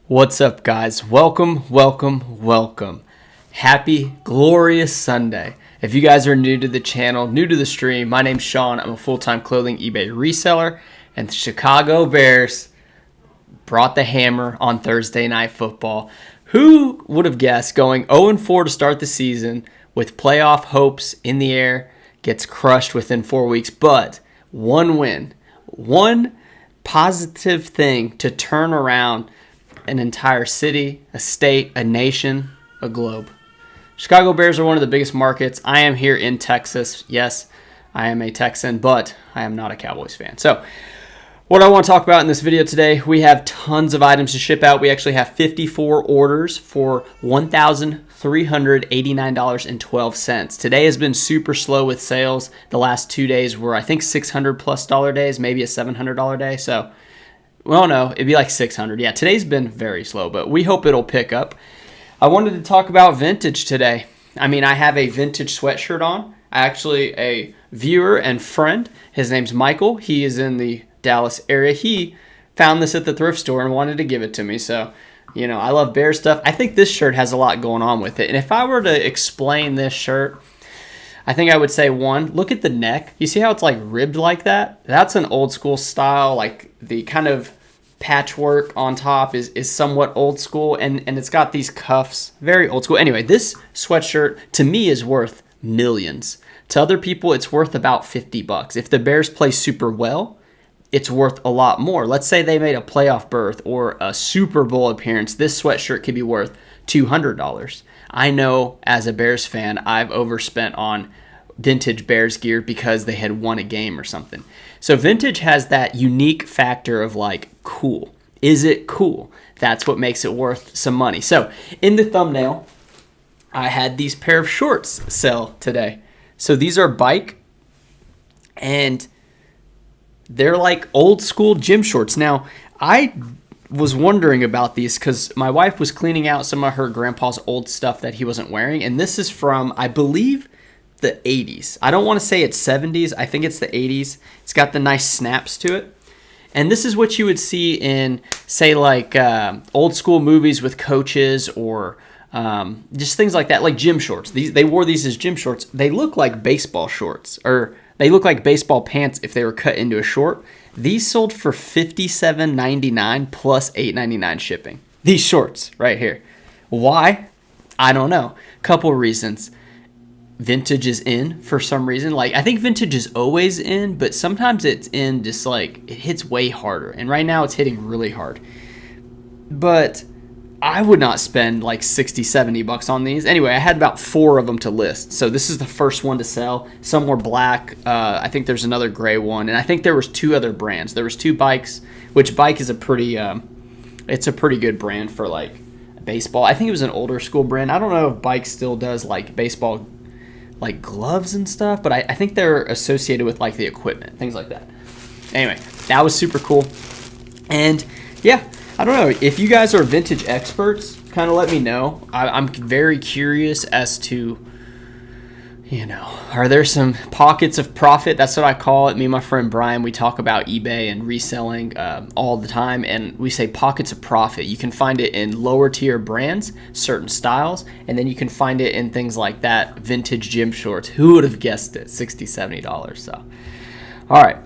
What's up, guys? Welcome. Happy, glorious Sunday. If you guys are new to the channel, new to the stream, my name's Sean. I'm a full-time clothing eBay reseller, and the Chicago Bears brought the hammer on Thursday Night Football. Who would have guessed going 0-4 to start the season with playoff hopes in the air gets crushed within 4 weeks, but one win, one positive thing to turn around an entire city, a state, a nation, a globe. Chicago Bears are one of the biggest markets. I am here in Texas. Yes, I am a Texan, but I am not a Cowboys fan. So what I want to talk about in this video today, we have tons of items to ship out. We actually have 54 orders for $1,389.12. Today has been super slow with sales. The last 2 days were, I think, $600+ days, maybe a $700 day. So, well, no, it'd be like 600. Yeah, today's been very slow, but we hope it'll pick up. I wanted to talk about vintage today. I mean, I have a vintage sweatshirt on. Actually, a viewer and friend, his name's Michael. He is in the Dallas area. He found this at the thrift store and wanted to give it to me. So, you know, I love Bear stuff. I think this shirt has a lot going on with it. And if I were to explain this shirt, I think I would say, one, look at the neck. You see how it's like ribbed like that? That's an old school style. Like the kind of patchwork on top is somewhat old school, and it's got these cuffs, very old school. Anyway, this sweatshirt to me is worth millions. To other people, it's worth about $50. If the Bears play super well, it's worth a lot more. Let's say they made a playoff berth or a Super Bowl appearance. This sweatshirt could be worth $200. I know as a Bears fan, I've overspent on vintage Bears gear because they had won a game or something. So vintage has that unique factor of like, cool. Is it cool? That's what makes it worth some money. So in the thumbnail, I had these pair of shorts sell today. So these are bike, and they're like old school gym shorts. Now, I was wondering about these because my wife was cleaning out some of her grandpa's old stuff that he wasn't wearing. And this is from, I believe, the 80s. I don't want to say it's 70s. I think it's the 80s. It's got the nice snaps to it. And this is what you would see in, say, like old school movies with coaches or just things like that, like gym shorts. They wore these as gym shorts. They look like baseball shorts, or they look like baseball pants if they were cut into a short. These sold for $57.99 plus $8.99 shipping. These shorts right here. Why? I don't know. Couple reasons. Vintage is in for some reason. Like, I think vintage is always in, but sometimes it's in just like it hits way harder. And right now it's hitting really hard. But I would not spend like $60-$70 on these. Anyway, I had about 4 of them to list. So this is the first one to sell. Some were black. I think there's another gray one. And I think there was 2 other brands. There was 2 bikes, which bike is a pretty, it's a pretty good brand for like baseball. I think it was an older school brand. I don't know if bike still does like baseball like gloves and stuff, but I think they're associated with like the equipment, things like that. Anyway, that was super cool. And yeah, I don't know, if you guys are vintage experts, kind of let me know. I'm very curious as to, you know, are there some pockets of profit? That's what I call it. Me and my friend Brian, we talk about eBay and reselling all the time, and we say pockets of profit. You can find it in lower tier brands, certain styles, and then you can find it in things like that, vintage gym shorts. Who would have guessed it? $60-$70. So, all right.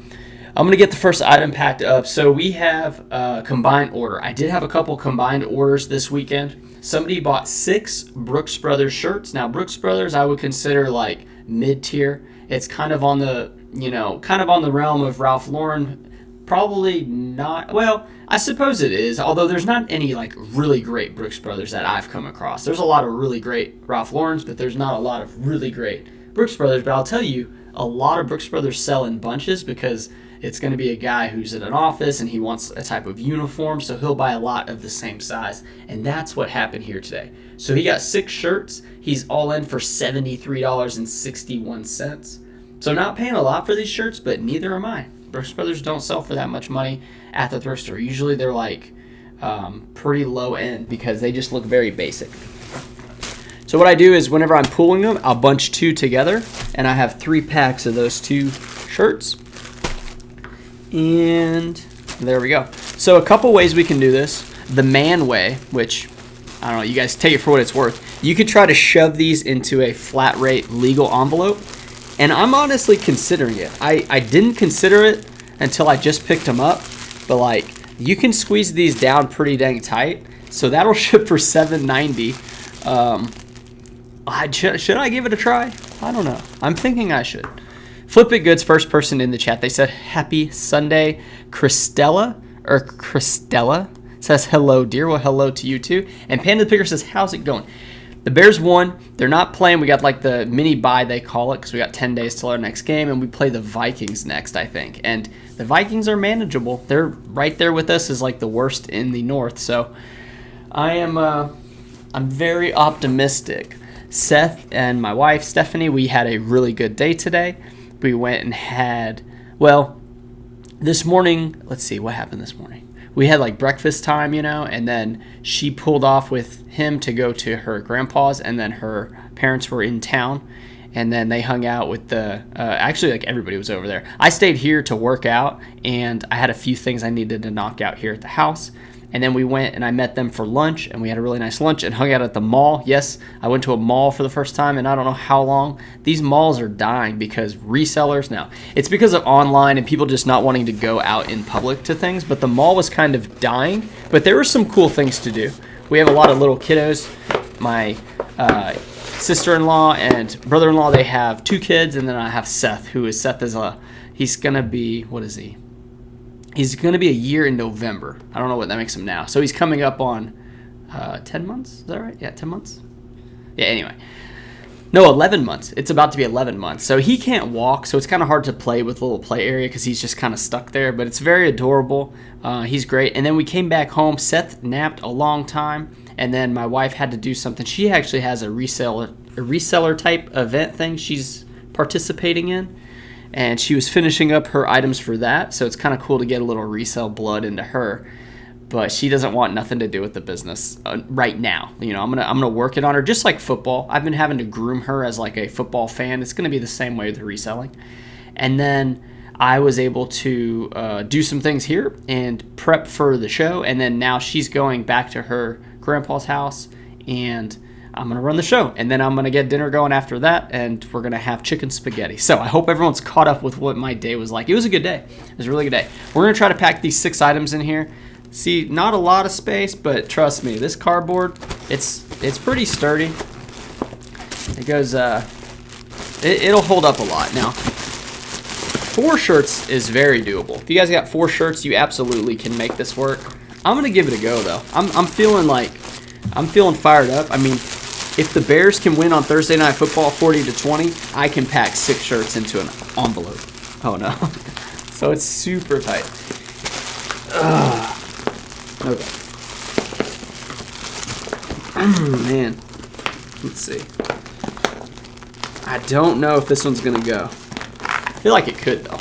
I'm going to get the first item packed up. So we have a combined order. I did have a couple combined orders this weekend. Somebody bought 6 Brooks Brothers shirts. Now, Brooks Brothers I would consider like mid-tier. It's kind of on the, you know, kind of on the realm of Ralph Lauren. Probably not. Well, I suppose it is, although there's not any like really great Brooks Brothers that I've come across. There's a lot of really great Ralph Laurens, but there's not a lot of really great Brooks Brothers. But I'll tell you, a lot of Brooks Brothers sell in bunches because it's going to be a guy who's in an office and he wants a type of uniform, so he'll buy a lot of the same size. And that's what happened here today. So he got 6 shirts. He's all in for $73.61. So not paying a lot for these shirts, but neither am I. Brooks Brothers don't sell for that much money at the thrift store. Usually they're like pretty low end because they just look very basic. So what I do is whenever I'm pulling them, I'll bunch 2 together, and I have 3 packs of those 2 shirts. And there we go. So a couple ways we can do this. The man way, which, I don't know, you guys take it for what it's worth. You could try to shove these into a flat rate legal envelope. And I'm honestly considering it. I didn't consider it until I just picked them up. But like, you can squeeze these down pretty dang tight. So that'll ship for $7.90. Should I give it a try? I don't know. I'm thinking I should. Flip It Good's first person in the chat. They said, happy Sunday. Christella says, hello, dear. Well, hello to you too. And Panda the Picker says, how's it going? The Bears won. They're not playing. We got like the mini bye, they call it, because we got 10 days till our next game, and we play the Vikings next, I think. And the Vikings are manageable. They're right there with us as like the worst in the North. So I'm very optimistic. Seth and my wife, Stephanie, we had a really good day today. We went and had, well, this morning, let's see, what happened this morning? We had like breakfast time, and then she pulled off with him to go to her grandpa's, and then her parents were in town, and then they hung out with actually like everybody was over there. I stayed here to work out, and I had a few things I needed to knock out here at the house. And then we went and I met them for lunch, and we had a really nice lunch and hung out at the mall. Yes, I went to a mall for the first time in I don't know how long. These malls are dying because resellers now. It's because of online and people just not wanting to go out in public to things, but the mall was kind of dying. But there were some cool things to do. We have a lot of little kiddos. My sister-in-law and brother-in-law, they have 2 kids, and then I have Seth, he's going to be, what is he? He's going to be a year in November. I don't know what that makes him now. So he's coming up on 10 months. Is that right? Yeah, 10 months? Yeah, anyway. No, 11 months. It's about to be 11 months. So he can't walk, so it's kind of hard to play with a little play area because he's just kind of stuck there. But it's very adorable. He's great. And then we came back home. Seth napped a long time. And then my wife had to do something. She actually has a reseller type event thing she's participating in. And she was finishing up her items for that, so it's kind of cool to get a little resale blood into her. But she doesn't want nothing to do with the business right now. I'm gonna work it on her, just like football. I've been having to groom her as like a football fan. It's gonna be the same way with the reselling. And then I was able to do some things here and prep for the show. And then now she's going back to her grandpa's house, and I'm going to run the show, and then I'm going to get dinner going after that, and we're going to have chicken spaghetti. So I hope everyone's caught up with what my day was like. It was a good day. It was a really good day. We're going to try to pack these 6 items in here. See, not a lot of space, but trust me, this cardboard, it's pretty sturdy. It goes, it'll hold up a lot. Now, 4 shirts is very doable. If you guys got 4 shirts, you absolutely can make this work. I'm going to give it a go, though. I'm feeling fired up. I mean, if the Bears can win on Thursday Night Football 40-20, I can pack 6 shirts into an envelope. Oh no. So it's super tight. Okay. Man. Let's see. I don't know if this one's going to go. I feel like it could, though.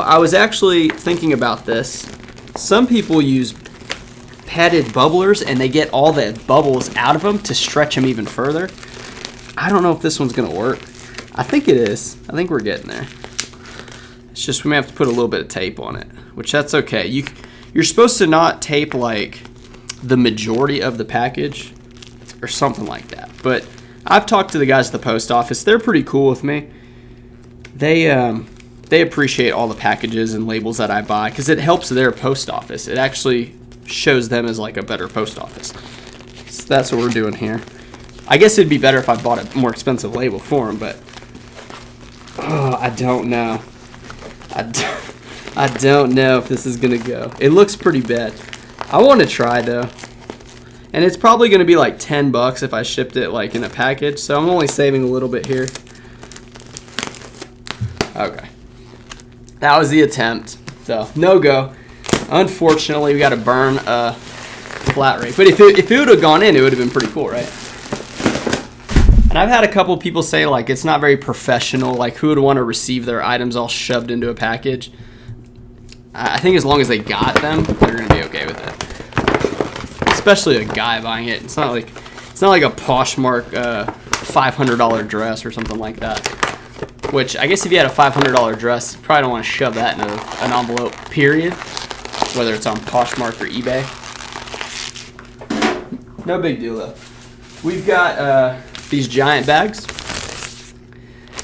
I was actually thinking about this. Some people use padded bubblers, and they get all the bubbles out of them to stretch them even further. I don't know if this one's going to work. I think it is. I think we're getting there. It's just we may have to put a little bit of tape on it, which that's okay. You're supposed to not tape like the majority of the package or something like that. But I've talked to the guys at the post office. They're pretty cool with me. They appreciate all the packages and labels that I buy because it helps their post office. It actually shows them as like a better post office. So that's what we're doing here. I guess it'd be better if I bought a more expensive label for them, but I don't know. I don't know if this is going to go. It looks pretty bad. I want to try though. And it's probably going to be like $10 if I shipped it like in a package. So I'm only saving a little bit here. Okay. That was the attempt. So no go. Unfortunately, we got to burn a flat rate. But if it would have gone in, it would have been pretty cool, right? And I've had a couple people say like it's not very professional. Like who would want to receive their items all shoved into a package? I think as long as they got them, they're gonna be okay with it. Especially a guy buying it. It's not like a Poshmark $500 dress or something like that. which I guess if you had a $500 dress, you probably don't want to shove that in an envelope, period, whether it's on Poshmark or eBay. No big deal though. We've got these giant bags,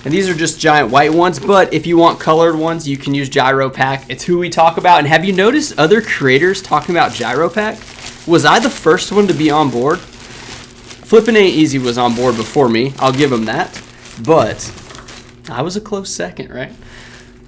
and these are just giant white ones, but if you want colored ones, you can use Jiaropack. It's who we talk about. And have you noticed other creators talking about Jiaropack? Was I the first one to be on board? Flippin' Ain't Easy was on board before me. I'll give him that. But I was a close second, right?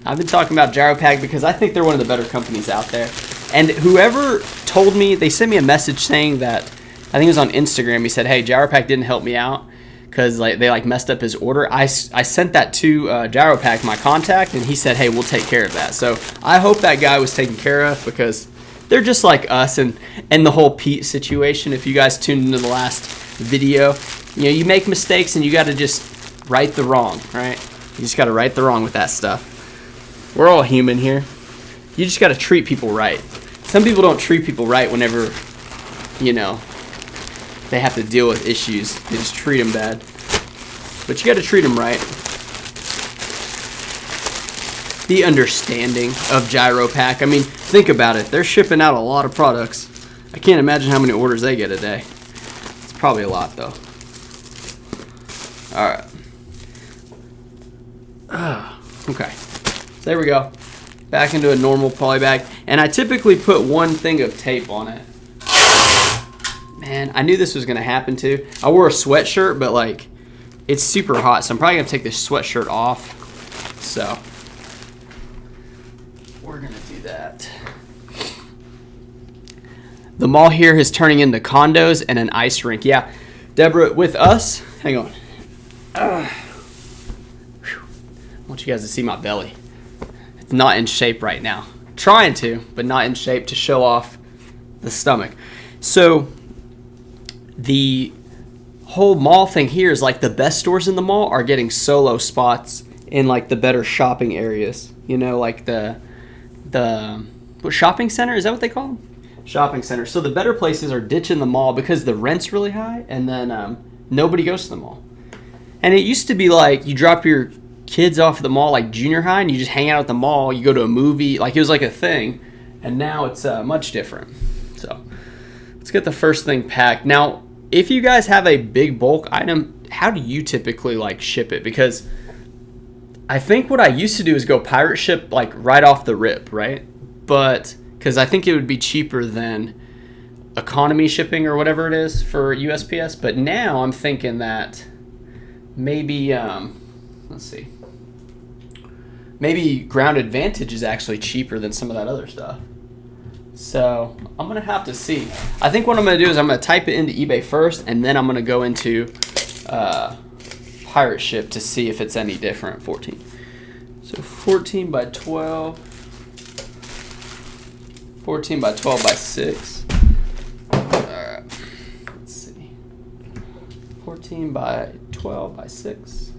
I've been talking about Jiaropack because I think they're one of the better companies out there. And whoever told me, they sent me a message saying that, I think it was on Instagram, he said, hey, Jiaropack didn't help me out because they messed up his order. I sent that to Jiaropack, my contact, and he said, hey, we'll take care of that. So I hope that guy was taken care of, because they're just like us and the whole Pete situation. If you guys tuned into the last video, you know, you make mistakes and you got to just right the wrong, right? You just got to right the wrong with that stuff. We're all human here. You just got to treat people right. Some people don't treat people right whenever, you know, they have to deal with issues. They just treat them bad. But you got to treat them right. The understanding of Jiaropack. I mean, think about it. They're shipping out a lot of products. I can't imagine how many orders they get a day. It's probably a lot, though. All right. Okay. So there we go. Back into a normal poly bag. And I typically put one thing of tape on it. Man, I knew this was going to happen too. I wore a sweatshirt, but like, it's super hot, so I'm probably going to take this sweatshirt off. So, we're going to do that. The mall here is turning into condos and an ice rink. Yeah, Deborah, with us, hang on. I want you guys to see my belly. It's not in shape right now. Trying to, but not in shape to show off the stomach. So, the whole mall thing here is like the best stores in the mall are getting solo spots in like the better shopping areas. You know, like the what, shopping center? Is that what they call them? Shopping center. So the better places are ditching the mall because the rent's really high, and then nobody goes to the mall. And it used to be like you drop your kids off at the mall like junior high and you just hang out at the mall. You go to a movie. Like it was like a thing. And now it's much different. So let's get the first thing packed. Now, if you guys have a big bulk item, how do you typically like ship it? Because I think what I used to do is go pirate ship like right off the rip, right? But because I think it would be cheaper than economy shipping or whatever it is for USPS. But now I'm thinking that maybe, let's see, maybe Ground Advantage is actually cheaper than some of that other stuff. So I'm going to have to see. I think what I'm going to do is I'm going to type it into eBay first, and then I'm going to go into pirate ship to see if it's any different. 14. So 14 by 12. 14 by 12 by 6. Alright. Let's see. 14 by 12 by 6.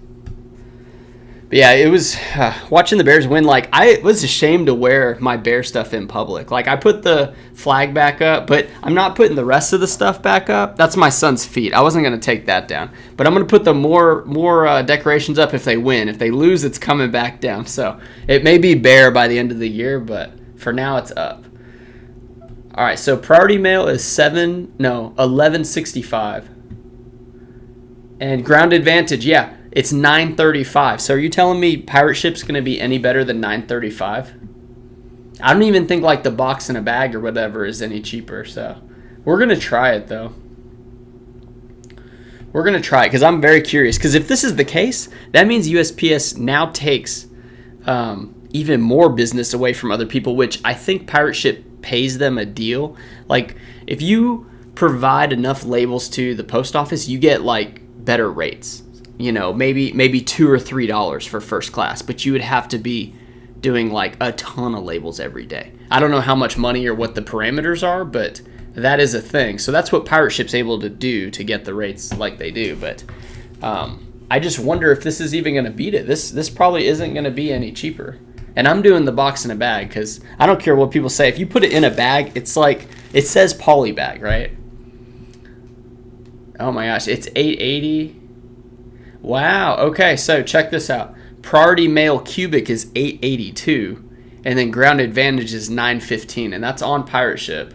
But yeah, it was watching the Bears win. Like, I was ashamed to wear my Bear stuff in public. Like, I put the flag back up, but I'm not putting the rest of the stuff back up. That's my son's feet. I wasn't going to take that down. But I'm going to put the more decorations up if they win. If they lose, it's coming back down. So it may be Bear by the end of the year, but for now it's up. All right, so priority mail is $11.65. And Ground Advantage, yeah, it's $9.35. So are you telling me pirate ship's going to be any better than $9.35? I don't even think like the box in a bag or whatever is any cheaper. So we're going to try it though. We're going to try it because I'm very curious. Because if this is the case, that means USPS now takes even more business away from other people, which I think pirate ship pays them a deal. Like if you provide enough labels to the post office, you get like better rates. You know, maybe $2 or $3 for first class, but you would have to be doing like a ton of labels every day. I don't know how much money or what the parameters are, but that is a thing. So that's what pirate ship's able to do to get the rates like they do. But I just wonder if this is even going to beat it. This probably isn't going to be any cheaper. And I'm doing the box in a bag because I don't care what people say. If you put it in a bag, it's like, it says poly bag, right? Oh my gosh, it's $8.80. Wow, okay, so check this out. Priority Mail Cubic is $882, and then Ground Advantage is $915, and that's on Pirate Ship.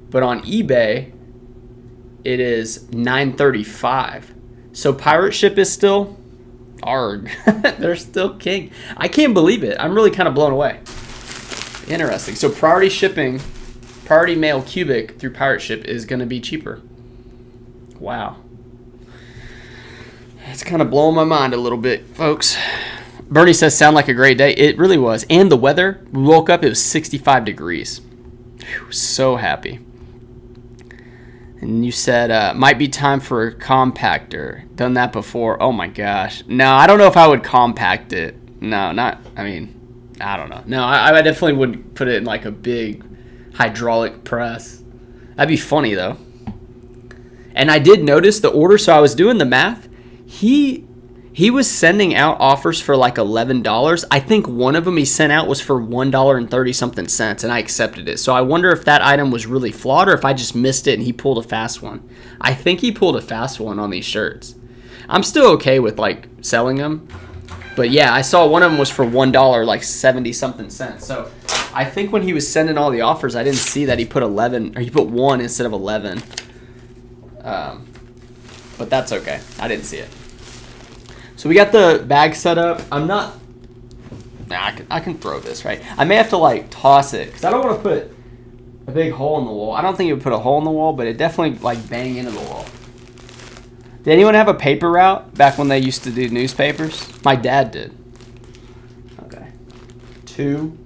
But on eBay, it is $935. So Pirate Ship is still arg. They're still king. I can't believe it. I'm really kind of blown away. Interesting. So priority mail cubic through Pirate Ship is going to be cheaper. Wow. It's kind of blowing my mind a little bit, folks. Bernie says, sound like a great day. It really was. And the weather, we woke up, it was 65 degrees. Whew, so happy. And you said, might be time for a compactor. Done that before. Oh my gosh. No, I don't know if I would compact it. No, I don't know. No, I definitely wouldn't put it in like a big hydraulic press. That'd be funny though. And I did notice the order, so I was doing the math. He was sending out offers for like $11. I think one of them he sent out was for $1.30 something cents, and I accepted it. So I wonder if that item was really flawed or if I just missed it and he pulled a fast one. I think he pulled a fast one on these shirts. I'm still okay with like selling them. But yeah, I saw one of them was for $1, like 70 something cents. So I think when he was sending all the offers, I didn't see that he put 11, or he put 1 instead of 11. But that's okay. I didn't see it. So we got the bag set up. I can throw this, right? I may have to like toss it because I don't want to put a big hole in the wall. I don't think it would put a hole in the wall, but it definitely like bang into the wall. Did anyone have a paper route back when they used to do newspapers? My dad did. Okay. 2.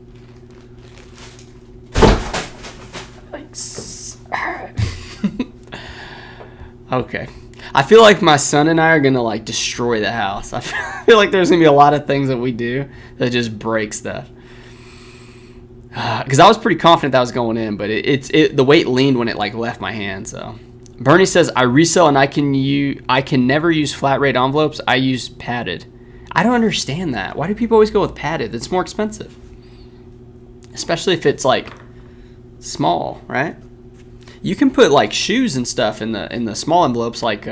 Okay. I feel like my son and I are going to like destroy the house. I feel like there's going to be a lot of things that we do that just break stuff. Because I was pretty confident that was going in, but the weight leaned when it like left my hand. So Bernie says, I resell and I can never use flat rate envelopes. I use padded. I don't understand that. Why do people always go with padded? It's more expensive. Especially if it's like small, right? You can put like shoes and stuff in the small envelopes, like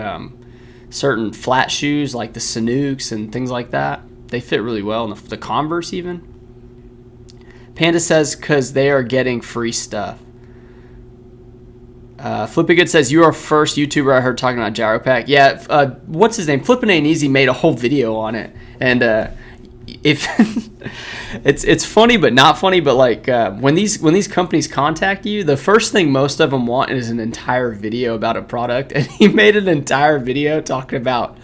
certain flat shoes, like the Sanooks and things like that. They fit really well. And the Converse even. Panda says, because they are getting free stuff. Flippin' Good says, you are first YouTuber I heard talking about Jiaropack. Yeah, what's his name? Flippin' Ain't Easy made a whole video on it. And if it's funny but not funny, but like when these companies contact you, the first thing most of them want is an entire video about a product, and he made an entire video talking about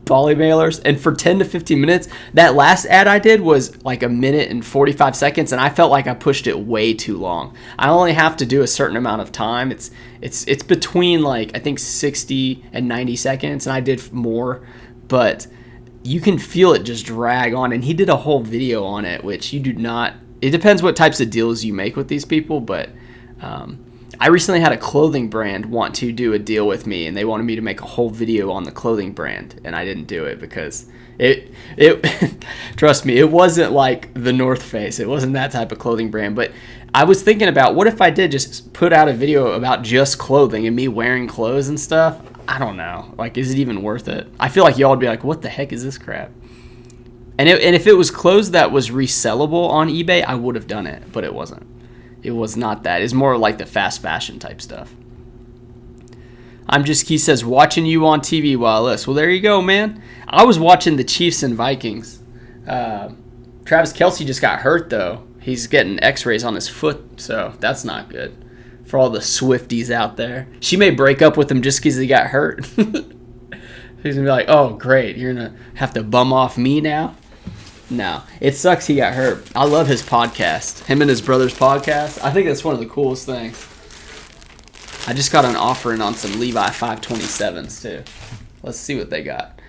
poly mailers, and for 10 to 15 minutes. That last ad I did was like 1 minute and 45 seconds, and I felt like I pushed it way too long. I only have to do a certain amount of time. It's between like I think 60 and 90 seconds, and I did more, but you can feel it just drag on, and he did a whole video on it, which you do not. It depends what types of deals you make with these people, but I recently had a clothing brand want to do a deal with me, and they wanted me to make a whole video on the clothing brand, and I didn't do it because it trust me, it wasn't like the North Face. It wasn't that type of clothing brand, but I was thinking about what if I did just put out a video about just clothing and me wearing clothes and stuff. I don't know. Like, is it even worth it? I feel like y'all would be like, what the heck is this crap? And if it was clothes that was resellable on eBay, I would have done it, but it wasn't. It was not that. It's more like the fast fashion type stuff. He says, watching you on TV while I list. Well, there you go, man. I was watching the Chiefs and Vikings. Travis Kelce just got hurt, though. He's getting x-rays on his foot, so that's not good. For all the Swifties out there. She may break up with him just because he got hurt. She's going to be like, oh, great. You're going to have to bum off me now? No. It sucks he got hurt. I love his podcast. Him and his brother's podcast. I think that's one of the coolest things. I just got an offer in on some Levi 527s, too. Let's see what they got.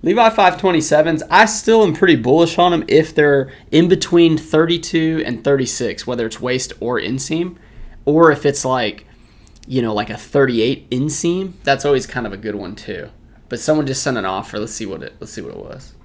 Levi 527s, I still am pretty bullish on them if they're in between 32 and 36, whether it's waist or inseam. Or if it's like, like a 38 inseam, that's always kind of a good one too. But someone just sent an offer. Let's see what it was.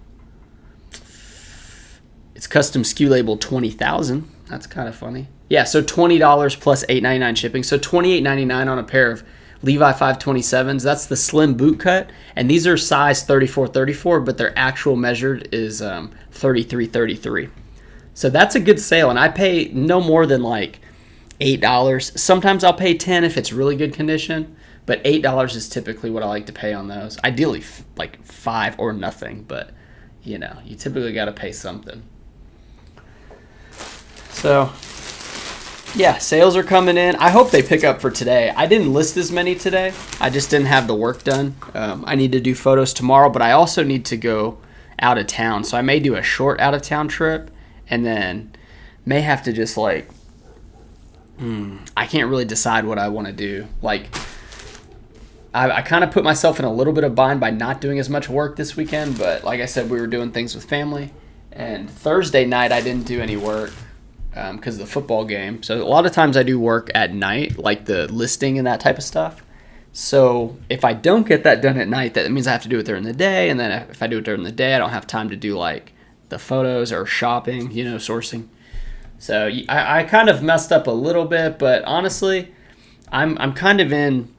It's custom SKU label 20,000. That's kind of funny. Yeah, so $20 plus $8.99 shipping. So $28.99 on a pair of Levi 527s. That's the slim boot cut, and these are size 34, but their actual measured is 33. So that's a good sale, and I pay no more than like $8. Sometimes I'll pay 10 if it's really good condition, but $8 is typically what I like to pay on those. Ideally, like 5 or nothing, but you know, you typically got to pay something. So, yeah, sales are coming in. I hope they pick up for today. I didn't list as many today. I just didn't have the work done. I need to do photos tomorrow, but I also need to go out of town. So I may do a short out of town trip, and then may have to just like, I can't really decide what I want to do. Like, I kind of put myself in a little bit of bind by not doing as much work this weekend, but like I said, we were doing things with family. And Thursday night, I didn't do any work because of the football game. So a lot of times I do work at night, like the listing and that type of stuff. So if I don't get that done at night, that means I have to do it during the day. And then if I do it during the day, I don't have time to do like the photos or shopping, you know, sourcing. So I kind of messed up a little bit, but honestly, I'm kind of in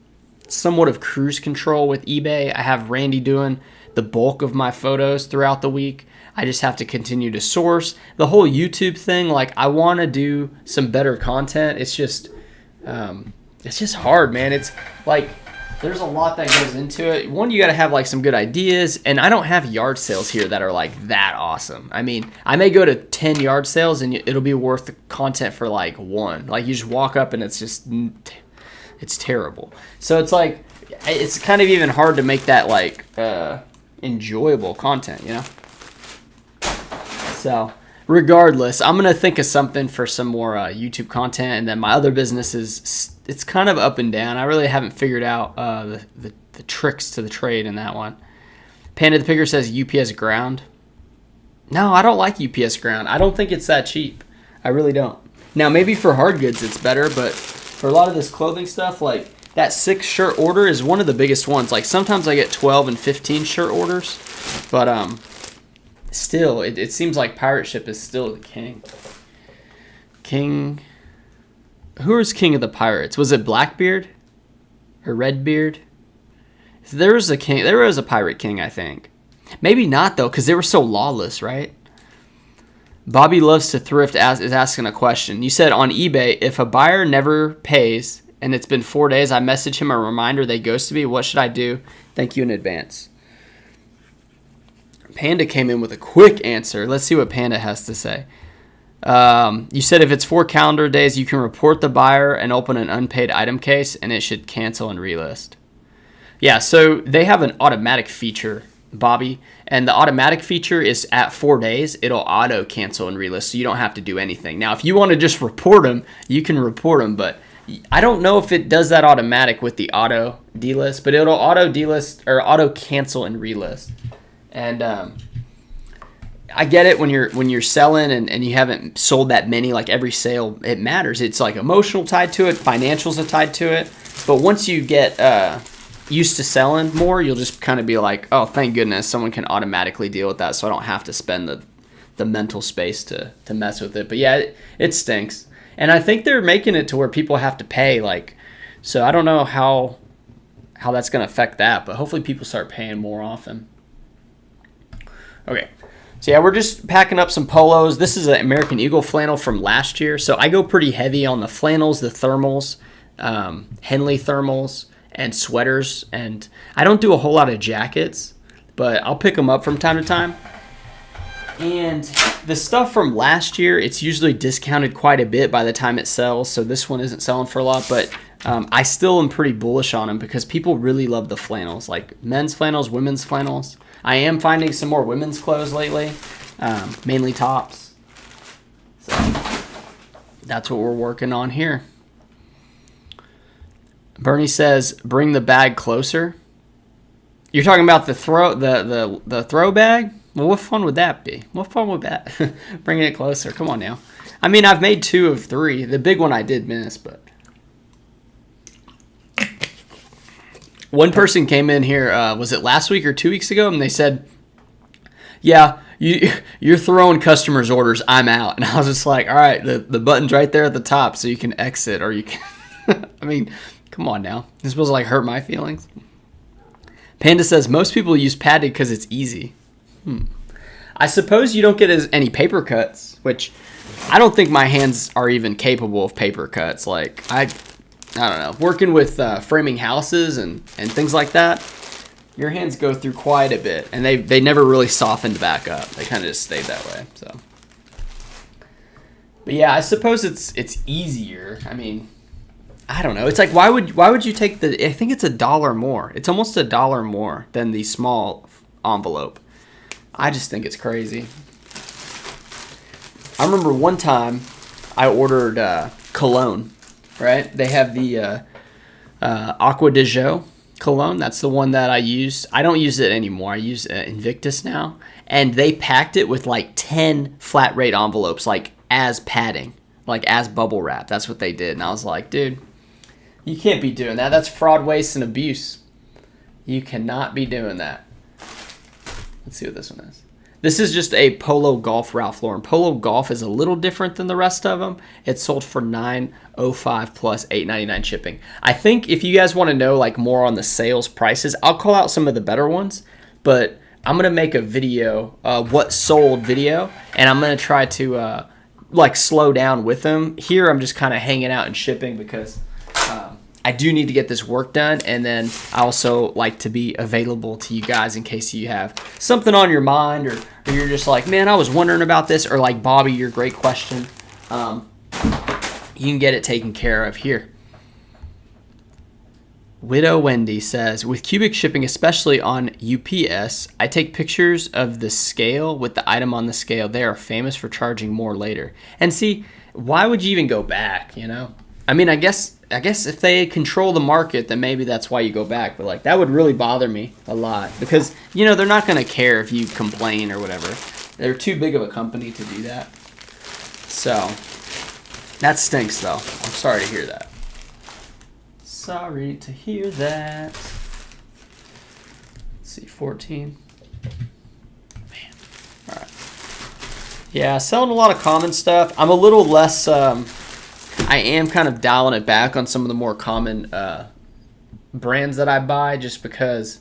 somewhat of cruise control with eBay. I have Randy doing the bulk of my photos throughout the week. I just have to continue to source. The whole YouTube thing, like I want to do some better content. It's just hard, man. It's like there's a lot that goes into it. One, you got to have like some good ideas, and I don't have yard sales here that are like that awesome. I mean, I may go to 10 yard sales and it'll be worth the content for like one. Like you just walk up and it's terrible. So it's like, it's kind of even hard to make that like enjoyable content, you know? So regardless, I'm going to think of something for some more YouTube content. And then my other business it's kind of up and down. I really haven't figured out the tricks to the trade in that one. Panda the Picker says UPS ground. No, I don't like UPS ground. I don't think it's that cheap. I really don't. Now, maybe for hard goods it's better, but for a lot of this clothing stuff, like that 6 shirt order is one of the biggest ones. Like sometimes I get 12 and 15 shirt orders, but still, it seems like pirate ship is still the king. Who is king of the pirates? Was it Blackbeard or Redbeard? There was a king. There was a pirate king, I think. Maybe not though, because they were so lawless, right? Bobby Loves to Thrift is asking a question. You said on eBay, if a buyer never pays and it's been 4 days, I message him a reminder they ghosted me. What should I do? Thank you in advance. Panda came in with a quick answer. Let's see what Panda has to say. You said if it's 4 calendar days, you can report the buyer and open an unpaid item case, and it should cancel and relist. Yeah, so they have an automatic feature, Bobby, and the automatic feature is at 4 days, it'll auto cancel and relist, so you don't have to do anything. Now, if you want to just report them, you can report them, but I don't know if it does that automatic with the auto delist, but it'll auto delist or auto cancel and relist. And I get it when you're selling and you haven't sold that many, like every sale, it matters. It's like emotional tied to it, financials are tied to it. But once you get used to selling more, you'll just kind of be like, oh, thank goodness someone can automatically deal with that, so I don't have to spend the mental space to mess with it. But yeah, it stinks. And I think they're making it to where people have to pay, like, so I don't know how that's going to affect that, but hopefully people start paying more often. Okay, so yeah, we're just packing up some polos. This is an American Eagle flannel from last year. So I go pretty heavy on the flannels, the thermals, Henley thermals, and sweaters. And I don't do a whole lot of jackets, but I'll pick them up from time to time. And the stuff from last year, it's usually discounted quite a bit by the time it sells. So this one isn't selling for a lot, but I still am pretty bullish on them because people really love the flannels, like men's flannels, women's flannels. I am finding some more women's clothes lately, mainly tops. So that's what we're working on here. Bernie says, bring the bag closer. You're talking about the throw bag? Well, what fun would that be? What fun would that? Bringing it closer. Come on now. I mean, I've made 2 of 3. The big one I did miss, but. One person came in here, was it last week or 2 weeks ago? And they said, yeah, you're throwing customers' orders. I'm out. And I was just like, all right, the button's right there at the top so you can exit or you can. I mean, come on now. You're supposed to like hurt my feelings. Panda says most people use padded because it's easy. I suppose you don't get any paper cuts, which I don't think my hands are even capable of paper cuts. Like I don't know, working with framing houses and things like that, your hands go through quite a bit, and they never really softened back up. They kind of just stayed that way. So, but yeah, I suppose it's easier. I mean, I don't know. It's like why would you take the? I think it's $1 more. It's almost $1 more than the small envelope. I just think it's crazy. I remember one time I ordered cologne. Right? They have the Aqua de Jo cologne. That's the one that I use. I don't use it anymore. I use Invictus now. And they packed it with like 10 flat rate envelopes, like as padding, like as bubble wrap. That's what they did. And I was like, dude, you can't be doing that. That's fraud, waste, and abuse. You cannot be doing that. Let's see what this one is. This is just a Polo Golf Ralph Lauren. Polo Golf is a little different than the rest of them. It's sold for $9.05 plus $8.99 shipping. I think if you guys want to know like more on the sales prices, I'll call out some of the better ones, but I'm going to make a video, what sold video, and I'm going to try to like slow down with them. Here I'm just kind of hanging out and shipping because I do need to get this work done, and then I also like to be available to you guys in case you have something on your mind, or you're just like, man, I was wondering about this, or like, Bobby, your great question. You can get it taken care of here. Widow Wendy says, with cubic shipping, especially on UPS, I take pictures of the scale with the item on the scale. They are famous for charging more later. And see, why would you even go back, you know? I mean, I guess if they control the market, then maybe that's why you go back. But like, that would really bother me a lot because, you know, they're not going to care if you complain or whatever. They're too big of a company to do that. So that stinks, though. I'm sorry to hear that. Sorry to hear that. Let's see, 14. Man. All right. Yeah, selling a lot of common stuff. I'm a little less. I am kind of dialing it back on some of the more common brands that I buy just because,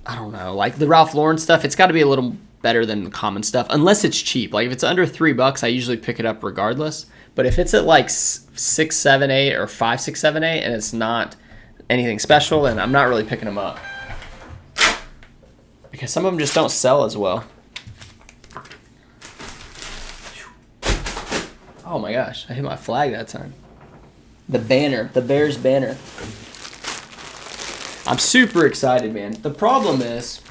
I don't know, like the Ralph Lauren stuff, it's got to be a little better than the common stuff, unless it's cheap. Like if it's under $3, I usually pick it up regardless. But if it's at like 6, 7, 8 or 5, 6, 7, 8 and it's not anything special, then I'm not really picking them up. Because some of them just don't sell as well. Oh my gosh, I hit my flag that time. The banner, the Bears banner. I'm super excited, man. The problem is,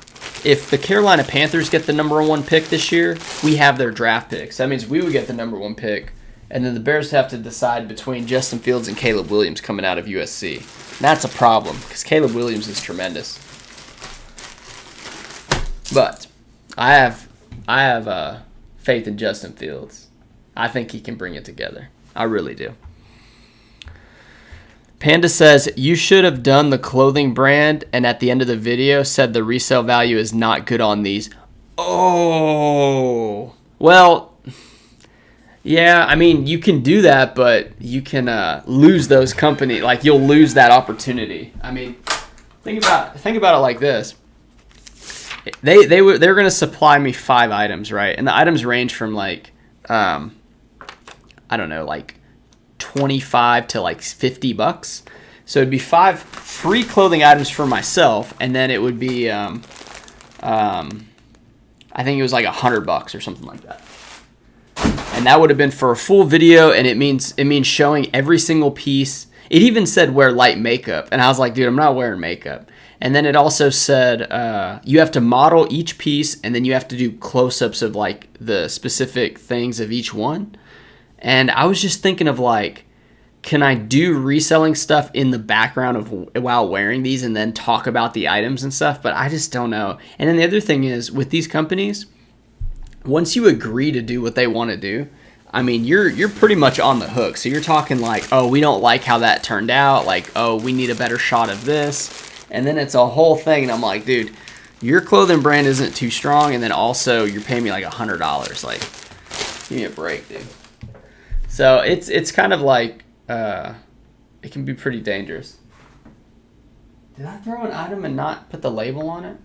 if the Carolina Panthers get the #1 pick this year, we have their draft picks. That means we would get the #1 pick, and then the Bears have to decide between Justin Fields and Caleb Williams coming out of USC. And that's a problem, because Caleb Williams is tremendous. But I have faith in Justin Fields. I think he can bring it together. I really do. Panda says, you should have done the clothing brand and at the end of the video said the resale value is not good on these. Oh. Well, yeah, I mean, you can do that, but you can lose those companies. Like, you'll lose that opportunity. I mean, think about it like this. They're going to supply me 5 items, right? And the items range from like I don't know, like $25 to like $50. So it'd be 5 free clothing items for myself, and then it would be I think it was like $100 or something like that. And that would have been for a full video, and it means showing every single piece. It even said wear light makeup, and I was like, dude, I'm not wearing makeup. And then it also said you have to model each piece, and then you have to do close-ups of like the specific things of each one. And I was just thinking of like, can I do reselling stuff in the background of while wearing these and then talk about the items and stuff? But I just don't know. And then the other thing is with these companies, once you agree to do what they want to do, I mean, you're pretty much on the hook. So you're talking like, oh, we don't like how that turned out. Like, oh, we need a better shot of this. And then it's a whole thing. And I'm like, dude, your clothing brand isn't too strong. And then also you're paying me like $100. Like, give me a break, dude. So it's kind of like, it can be pretty dangerous. Did I throw an item and not put the label on it?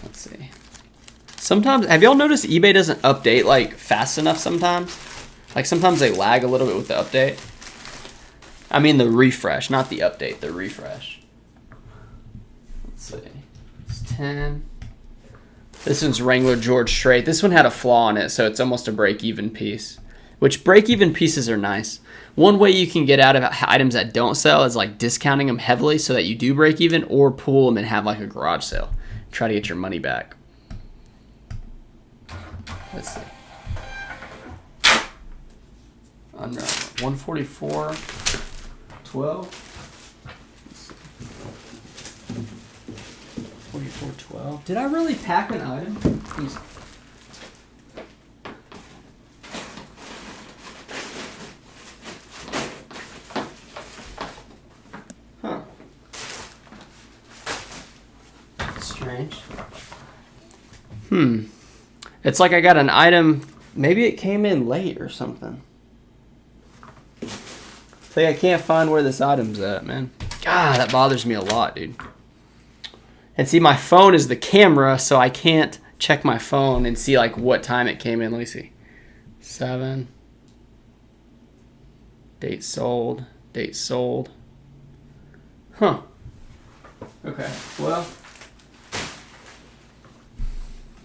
Let's see. Sometimes, have y'all noticed eBay doesn't update like fast enough sometimes? Like sometimes they lag a little bit with the update. I mean the refresh, not the update, the refresh. Let's see. It's 10. This one's Wrangler George Strait. This one had a flaw in it, so it's almost a break-even piece. Which break-even pieces are nice. One way you can get out of items that don't sell is like discounting them heavily so that you do break even, or pull them and have like a garage sale. Try to get your money back. Let's see. Under 144, 12. 44, 12. Did I really pack an item? Huh. Strange. It's like I got an item, maybe it came in late or something. It's like I can't find where this item's at, man. God, that bothers me a lot, dude. And see, my phone is the camera, so I can't check my phone and see like what time it came in. Let me see. 7. Date sold. Date sold. Huh. Okay, well.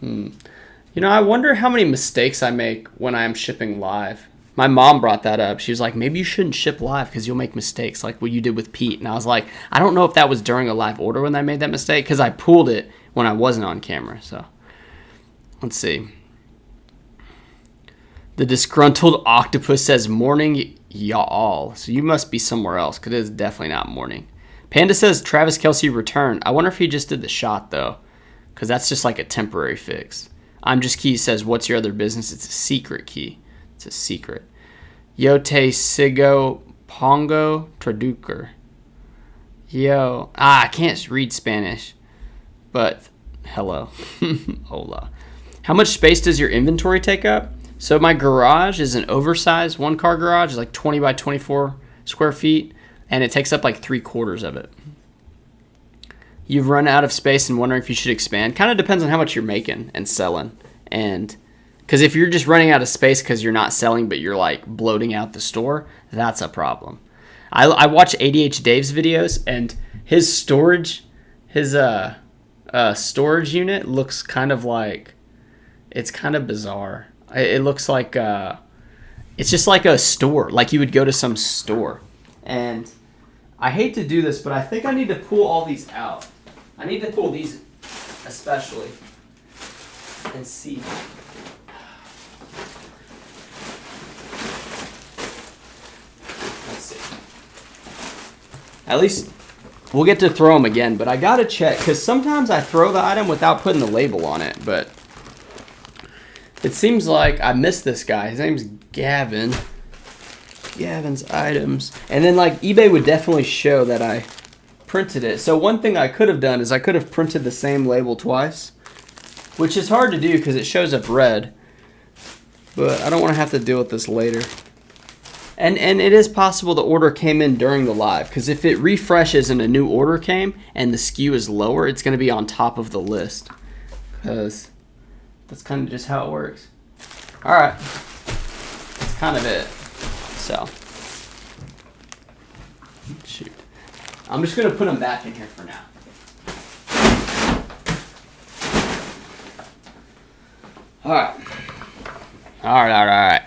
You know, I wonder how many mistakes I make when I'm shipping live. My mom brought that up. She was like, maybe you shouldn't ship live because you'll make mistakes like what you did with Pete. And I was like, I don't know if that was during a live order when I made that mistake because I pulled it when I wasn't on camera. So let's see. The disgruntled octopus says morning y'all. So you must be somewhere else because it is definitely not morning. Panda says Travis Kelce returned. I wonder if he just did the shot though, because that's just like a temporary fix. I'm Just Key says, what's your other business? It's a secret, Key. It's a secret. Yote Sigo Pongo Traducer. Yo. I can't read Spanish. But hello. Hola. How much space does your inventory take up? So my garage is an oversized one-car garage. It's like 20 by 24 square feet. And it takes up like 3/4 of it. You've run out of space and wondering if you should expand. Kind of depends on how much you're making and selling. And because if you're just running out of space because you're not selling but you're like bloating out the store, that's a problem. I watch ADH Dave's videos and his storage unit looks kind of like, it's kind of bizarre. It looks like it's just like a store, like you would go to some store. And I hate to do this, but I think I need to pull all these out. I need to pull these especially and see. Let's see. At least we'll get to throw them again, but I gotta check because sometimes I throw the item without putting the label on it, but it seems like I missed this guy. His name's Gavin. Gavin's items. And then like eBay would definitely show that I printed it. So one thing I could have done is I could have printed the same label twice, which is hard to do because it shows up red. But I don't want to have to deal with this later. And it is possible the order came in during the live, because if it refreshes and a new order came and the SKU is lower, it's going to be on top of the list, because that's kind of just how it works. All right, that's kind of it. So, shoot. I'm just going to put them back in here for now. All right.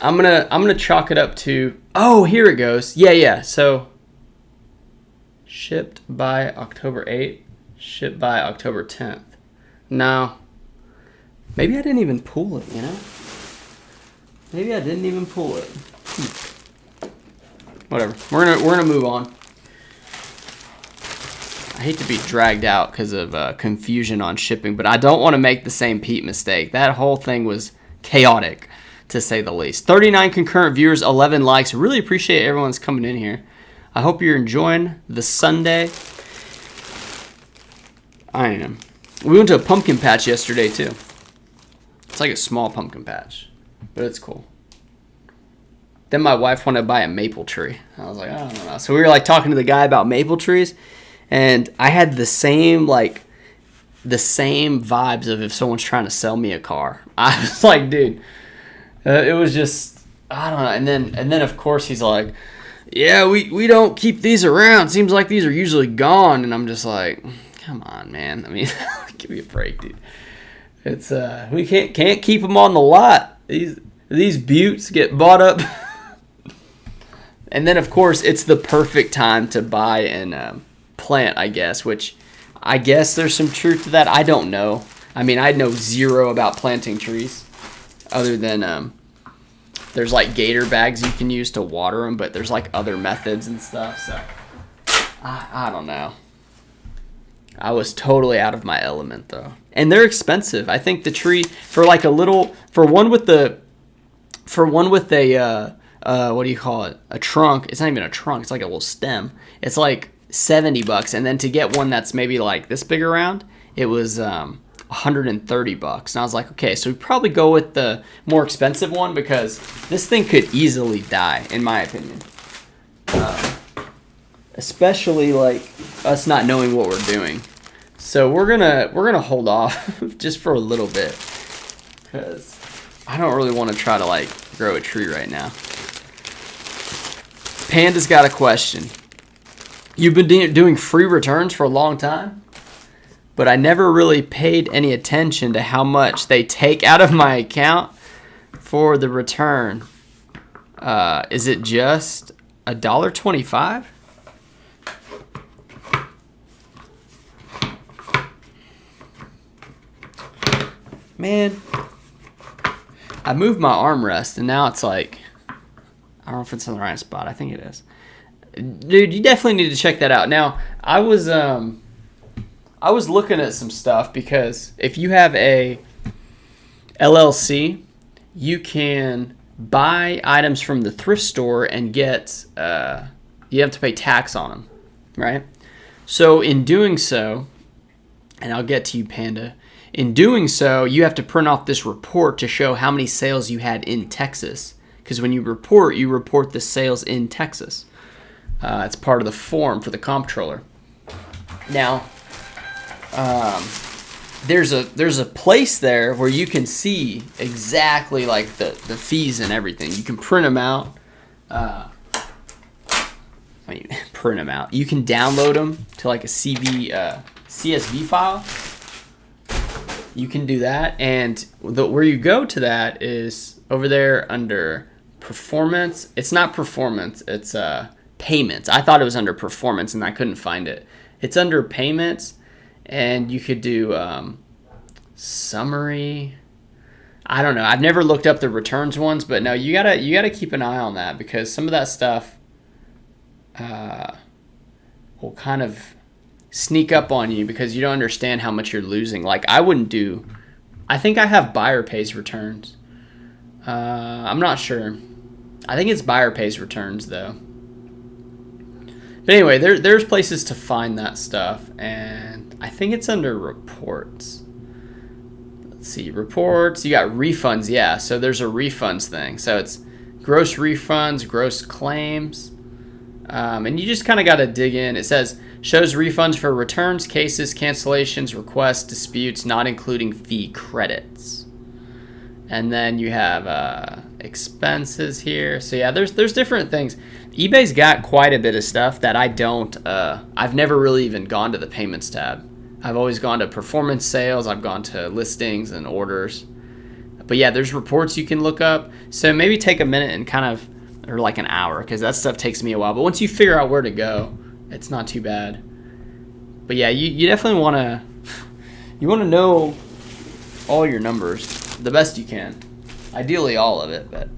I'm gonna chalk it up to, oh, here it goes. Yeah. So, shipped by October 8th, shipped by October 10th. No, maybe I didn't even pull it, you know? Maybe I didn't even pull it. Whatever. We're gonna move on. I hate to be dragged out because of confusion on shipping, but I don't want to make the same Pete mistake. That whole thing was chaotic, to say the least. 39 concurrent viewers, 11 likes. Really appreciate everyone's coming in here. I hope you're enjoying the Sunday. I am. We went to a pumpkin patch yesterday too. It's like a small pumpkin patch, but it's cool. Then my wife wanted to buy a maple tree. I was like, I don't know. So we were like talking to the guy about maple trees, and I had the same vibes of if someone's trying to sell me a car. I was like, dude, it was just, I don't know. And then of course he's like, yeah, we don't keep these around. Seems like these are usually gone. And I'm just like, come on, man. I mean, give me a break, dude. It's we can't keep them on the lot. These buttes get bought up. And then of course it's the perfect time to buy and plant, I guess, which I guess there's some truth to that. I don't know. I mean, I know zero about planting trees other than there's like gator bags you can use to water them, but there's like other methods and stuff. So I don't know. I was totally out of my element though. And they're expensive. I think the tree for like a little, for one with a what do you call it? A trunk. It's not even a trunk. It's like a little stem. It's like $70, and then to get one that's maybe like this big around, it was $130. And I was like, okay, so we probably go with the more expensive one because this thing could easily die, in my opinion. Especially like us not knowing what we're doing. So we're gonna hold off just for a little bit because I don't really want to try to like grow a tree right now. Panda's got a question. You've been doing free returns for a long time, but I never really paid any attention to how much they take out of my account for the return. Is it just $1.25? Man, I moved my armrest and now it's like, I don't know if it's in the right spot. I think it is. Dude, you definitely need to check that out. Now, I was looking at some stuff because if you have a LLC, you can buy items from the thrift store and get you have to pay tax on them, right? So in doing so, and I'll get to you, Panda. In doing so, you have to print off this report to show how many sales you had in Texas. Because when you report the sales in Texas. It's part of the form for the comptroller. Now, there's a place there where you can see exactly like the fees and everything. You can print them out. Print them out. You can download them to like a CSV file. You can do that, and where you go to that is over there under performance. It's not performance, it's payments. I thought it was under performance and I couldn't find it. It's under payments, and you could do summary. I don't know. I've never looked up the returns ones, but no, you gotta keep an eye on that because some of that stuff will kind of sneak up on you because you don't understand how much you're losing. Like I think I have buyer pays returns. I'm not sure. I think it's buyer pays returns though. But anyway, there's places to find that stuff, and I think it's under reports. Let's see, reports. You got refunds, yeah. So there's a refunds thing. So it's gross refunds, gross claims, and you just kind of got to dig in. It says shows refunds for returns, cases, cancellations, requests, disputes, not including fee credits. And then you have expenses here. So yeah, there's different things. eBay's got quite a bit of stuff that I don't. I've never really even gone to the payments tab. I've always gone to performance sales. I've gone to listings and orders. But yeah, there's reports you can look up. So maybe take a minute and kind of, or like an hour, because that stuff takes me a while. But once you figure out where to go, it's not too bad. But yeah, you definitely want to know all your numbers the best you can. Ideally all of it, but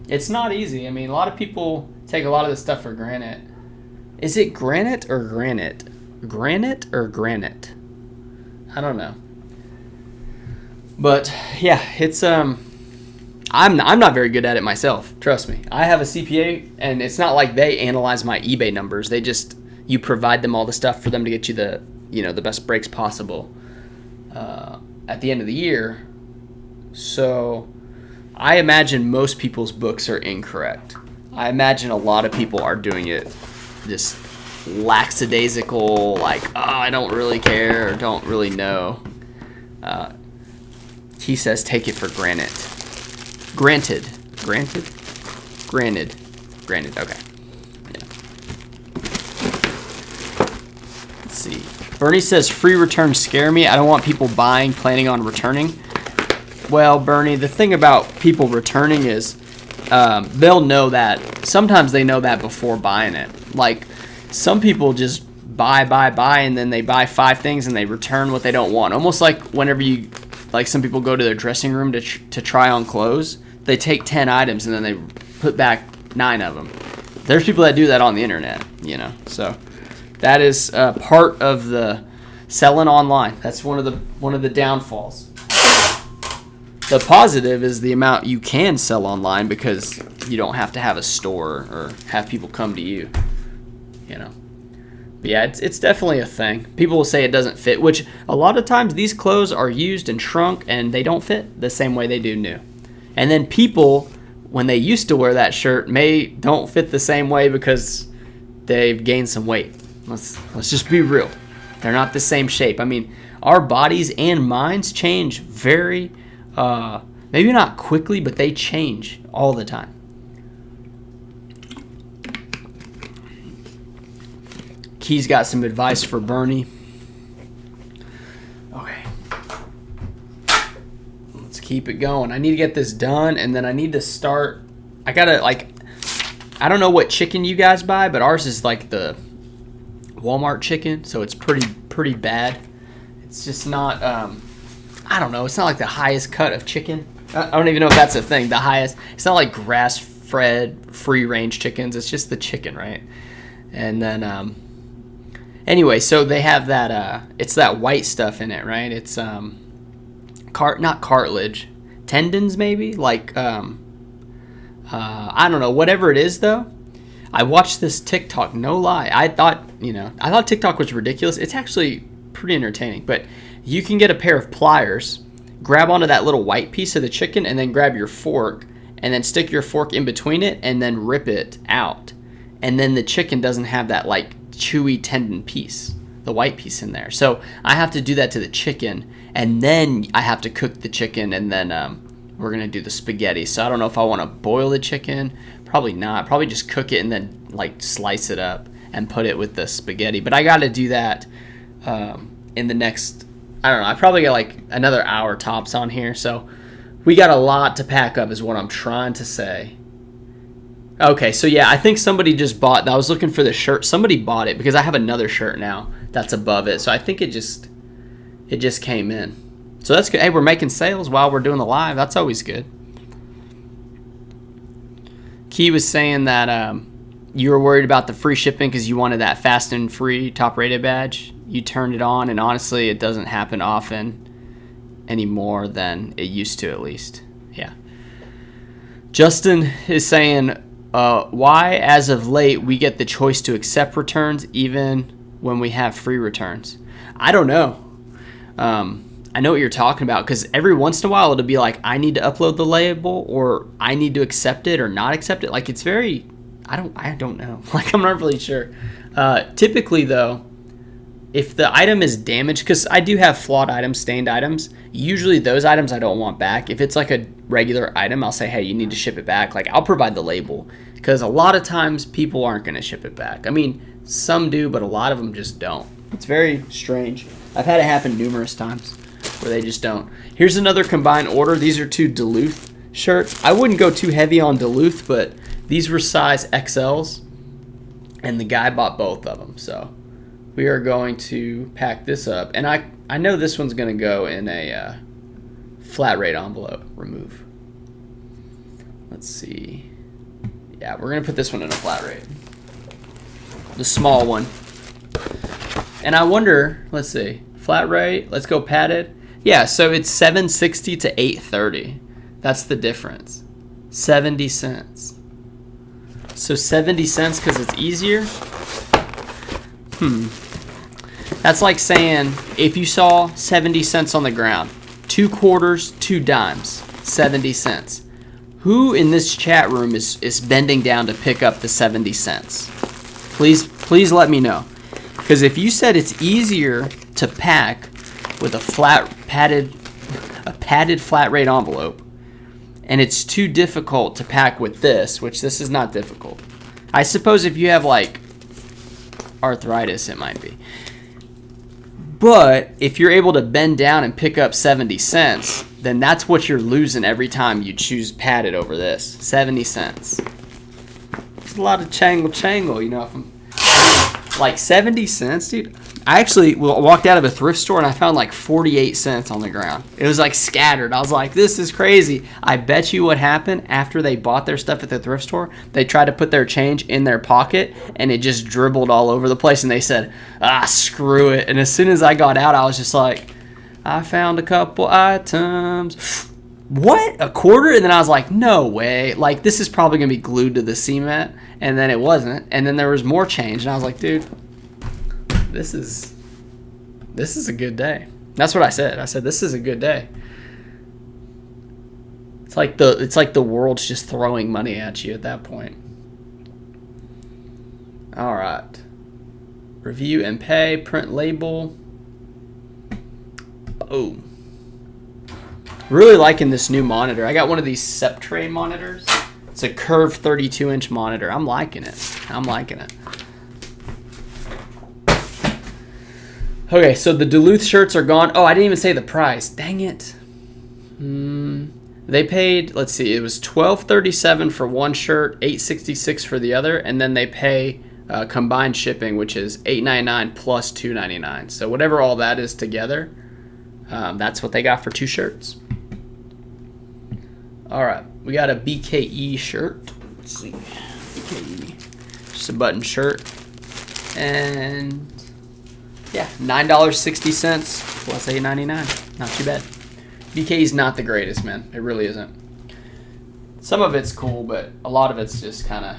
it's not easy. I mean, a lot of people take a lot of this stuff for granted. Is it granite or granite? Granite or granite? I don't know. But yeah, it's I'm not very good at it myself. Trust me. I have a CPA, and it's not like they analyze my eBay numbers. They just, you provide them all the stuff for them to get you the best breaks possible at the end of the year. So I imagine most people's books are incorrect. I imagine a lot of people are doing it just lackadaisical, like, oh, I don't really care or don't really know. He says take it for granted. Granted. Okay. Yeah. Let's see. Bernie says free returns scare me. I don't want people buying, planning on returning. Well, Bernie, the thing about people returning is they'll know that. Sometimes they know that before buying it. Like, some people just buy, and then they buy 5 things and they return what they don't want. Almost like whenever you, like some people go to their dressing room to try on clothes, they take 10 items and then they put back 9 of them. There's people that do that on the internet, you know. So that is part of the selling online. That's one of the downfalls. The positive is the amount you can sell online because you don't have to have a store or have people come to you, you know. But yeah, it's definitely a thing. People will say it doesn't fit, which a lot of times these clothes are used and shrunk and they don't fit the same way they do new. And then people, when they used to wear that shirt, don't fit the same way because they've gained some weight. Let's just be real. They're not the same shape. I mean, our bodies and minds change very maybe not quickly, but they change all the time. Key's got some advice for Bernie. Okay. Let's keep it going. I need to get this done, and then I need to start. I gotta, like, I don't know what chicken you guys buy, but ours is like the Walmart chicken, so it's pretty bad. It's just not, I don't know, it's not like the highest cut of chicken. I don't even know if that's a thing, the highest. It's not like grass-fed, free-range chickens. It's just the chicken, right? And then, anyway, so they have that, it's that white stuff in it, right? It's, not cartilage, tendons maybe? Like, I don't know, whatever it is, though. I watched this TikTok, no lie. I thought TikTok was ridiculous. It's actually pretty entertaining, but you can get a pair of pliers, grab onto that little white piece of the chicken, and then grab your fork, and then stick your fork in between it, and then rip it out. And then the chicken doesn't have that, like, chewy tendon piece, the white piece in there. So I have to do that to the chicken, and then I have to cook the chicken, and then we're going to do the spaghetti. So I don't know if I want to boil the chicken. Probably not. Probably just cook it and then, like, slice it up and put it with the spaghetti. But I got to do that in the next, I don't know, I probably got like another hour tops on here. So we got a lot to pack up is what I'm trying to say. Okay, so yeah, I think somebody just bought, I was looking for the shirt. Somebody bought it because I have another shirt now that's above it. So I think it just came in. So that's good. Hey, we're making sales while we're doing the live. That's always good. Key was saying that you were worried about the free shipping because you wanted that fast and free top rated badge. You turned it on, and honestly, it doesn't happen often anymore than it used to, at least. Yeah. Justin is saying, why, as of late, we get the choice to accept returns even when we have free returns? I don't know. I know what you're talking about, because every once in a while it'll be like, I need to upload the label, or I need to accept it or not accept it. Like, it's very, I don't know. Like, I'm not really sure. Typically, though, if the item is damaged, because I do have flawed items, stained items, usually those items I don't want back. If it's like a regular item, I'll say, hey, you need to ship it back. Like, I'll provide the label, because a lot of times people aren't going to ship it back. I mean, some do, but a lot of them just don't. It's very strange. I've had it happen numerous times where they just don't. Here's another combined order. These are 2 Duluth shirts. I wouldn't go too heavy on Duluth, but these were size XLs, and the guy bought both of them. So we are going to pack this up, and I know this one's going to go in a flat rate envelope. Remove. Let's see. Yeah, we're going to put this one in a flat rate. The small one. And I wonder, let's see, flat rate, let's go padded. Yeah, so it's $7.60 to $8.30. That's the difference. 70 cents. So 70 cents because it's easier? That's like saying if you saw 70 cents on the ground, 2 quarters, 2 dimes, 70 cents. Who in this chat room is bending down to pick up the 70 cents? Please let me know. Because if you said it's easier to pack with a padded flat rate envelope, and it's too difficult to pack with this, which this is not difficult. I suppose if you have like arthritis, it might be. But if you're able to bend down and pick up 70 cents, then that's what you're losing every time you choose padded over this. 70 cents. It's a lot of changle, you know. If I'm, like 70 cents, dude. I actually walked out of a thrift store and I found like 48 cents on the ground. It was like scattered. I was like, this is crazy. I bet you what happened after they bought their stuff at the thrift store, they tried to put their change in their pocket and it just dribbled all over the place. And they said, screw it. And as soon as I got out, I was just like, I found a couple items. What? A quarter? And then I was like, no way. Like, this is probably going to be glued to the cement. And then it wasn't. And then there was more change. And I was like, dude, this is a good day. That's what I said. I said, this is a good day. It's like the world's just throwing money at you at that point. All right. Review and pay, print label. Oh. Really liking this new monitor. I got one of these Septray monitors. It's a curved 32-inch monitor. I'm liking it. Okay, so the Duluth shirts are gone. Oh, I didn't even say the price. Dang it. They paid, let's see, it was $12.37 for one shirt, $8.66 for the other, and then they pay combined shipping, which is $8.99 plus $2.99. So whatever all that is together, that's what they got for two shirts. All right, we got a BKE shirt. Let's see, BKE, just a button shirt, and yeah, $9.60 plus $8.99. Not too bad. BKE's not the greatest, man. It really isn't. Some of it's cool, but a lot of it's just kind of.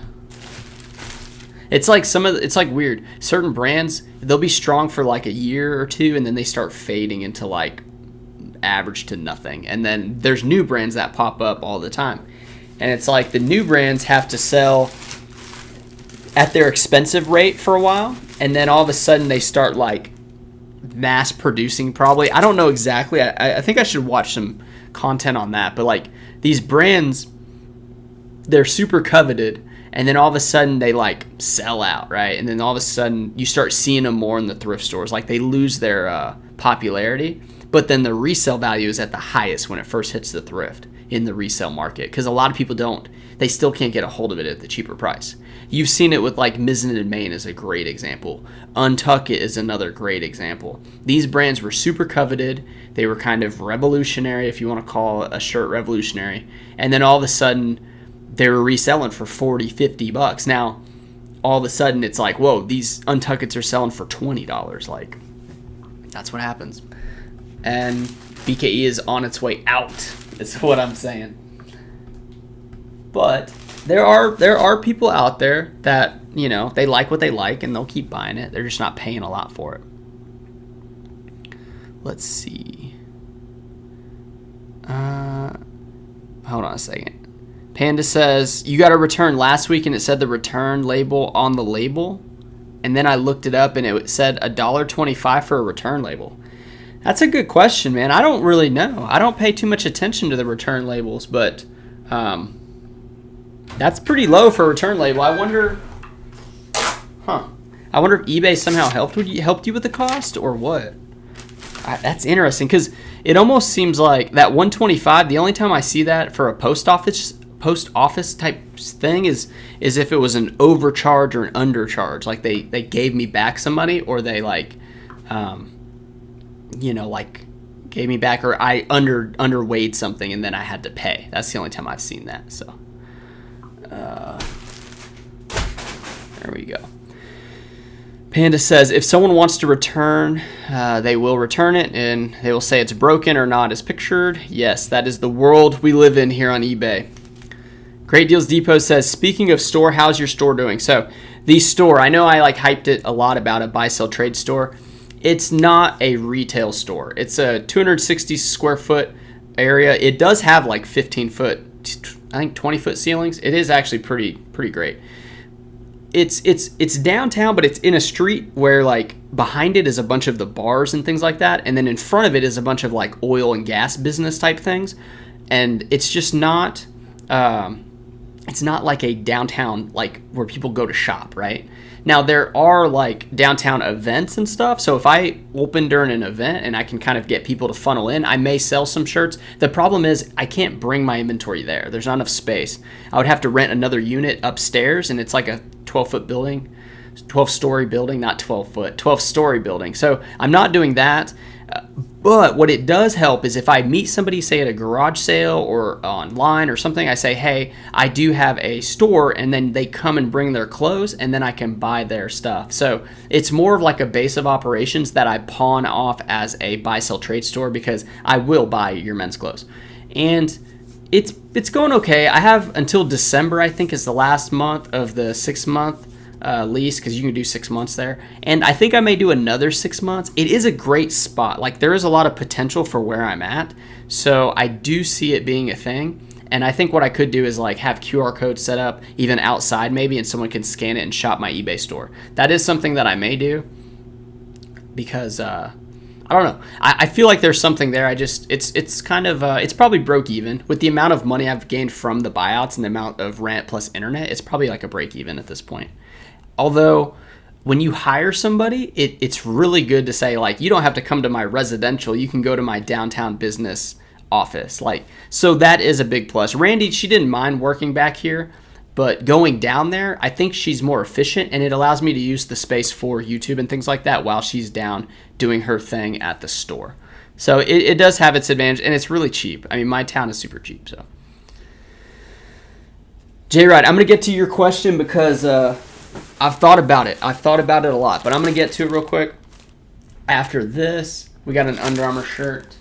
It's like weird. Certain brands, they'll be strong for like a year or two, and then they start fading into like average to nothing. And then there's new brands that pop up all the time, and it's like the new brands have to sell at their expensive rate for a while, and then all of a sudden they start like mass producing probably. I don't know exactly. I think I should watch some content on that. But like these brands, they're super coveted, and then all of a sudden they like sell out, right? And then all of a sudden you start seeing them more in the thrift stores. Like they lose their popularity, but then the resale value is at the highest when it first hits the thrift in the resale market, because a lot of people they still can't get a hold of it at the cheaper price. You've seen it with like Mizzen and Main is a great example. Untuck It is another great example. These brands were super coveted. They were kind of revolutionary, if you want to call a shirt revolutionary. And then all of a sudden they were reselling for $40-$50. Now, all of a sudden it's like, whoa, these Untuckets are selling for $20. Like, that's what happens. And BKE is on its way out, is what I'm saying. But there are people out there that, you know, they like what they like and they'll keep buying it. They're just not paying a lot for it. Let's see. Hold on a second. Panda says, you got a return last week and it said the return label on the label. And then I looked it up and it said $1.25 for a return label. That's a good question, man. I don't really know. I don't pay too much attention to the return labels, but that's pretty low for a return label. I wonder if eBay somehow helped you with the cost or what? That's interesting, because it almost seems like that $1.25. The only time I see that for a post office type thing is if it was an overcharge or an undercharge. Like they gave me back some money, or they like gave me back, or I underweighed something and then I had to pay. That's the only time I've seen that. So there we go. Panda says, if someone wants to return, they will return it, and they will say it's broken or not as pictured. Yes, that is the world we live in here on eBay. Great Deals Depot says, speaking of store, how's your store doing? So the store, I know I like hyped it a lot about a buy, sell, trade store. It's not a retail store. It's a 260 square foot area. It does have like 15 foot I think 20-foot ceilings. It is actually pretty great. It's downtown, but it's in a street where like behind it is a bunch of the bars and things like that, and then in front of it is a bunch of like oil and gas business type things, and it's just not it's not like a downtown like where people go to shop, right? Now there are like downtown events and stuff, so if I open during an event and I can kind of get people to funnel in, I may sell some shirts. The problem is I can't bring my inventory there. There's not enough space. I would have to rent another unit upstairs, and it's like a 12-foot building, 12-story building, not 12-foot, 12-story building. So I'm not doing that. But what it does help is if I meet somebody, say at a garage sale or online or something, I say, hey, I do have a store, and then they come and bring their clothes, and then I can buy their stuff. So it's more of like a base of operations that I pawn off as a buy-sell trade store, because I will buy your men's clothes. And it's going okay. I have until December, I think, is the last month of the 6-month lease, because you can do 6 months there, and I think I may do another 6 months. It is a great spot. Like, there is a lot of potential for where I'm at, so I do see it being a thing. And I think what I could do is like have QR codes set up even outside maybe, and someone can scan it and shop my eBay store. That is something that I may do, because I don't know, I feel like there's something there. It's kind of it's probably broke even with the amount of money I've gained from the buyouts and the amount of rent plus internet. It's probably like a break even at this point. Although, when you hire somebody, it's really good to say, like, you don't have to come to my residential. You can go to my downtown business office. Like, so that is a big plus. Randy, she didn't mind working back here, but going down there, I think she's more efficient, and it allows me to use the space for YouTube and things like that while she's down doing her thing at the store. So it does have its advantage, and it's really cheap. I mean, my town is super cheap, so. J-Rod, I'm going to get to your question because I've thought about it. I've thought about it a lot, but I'm going to get to it real quick. After this, we got an Under Armour shirt.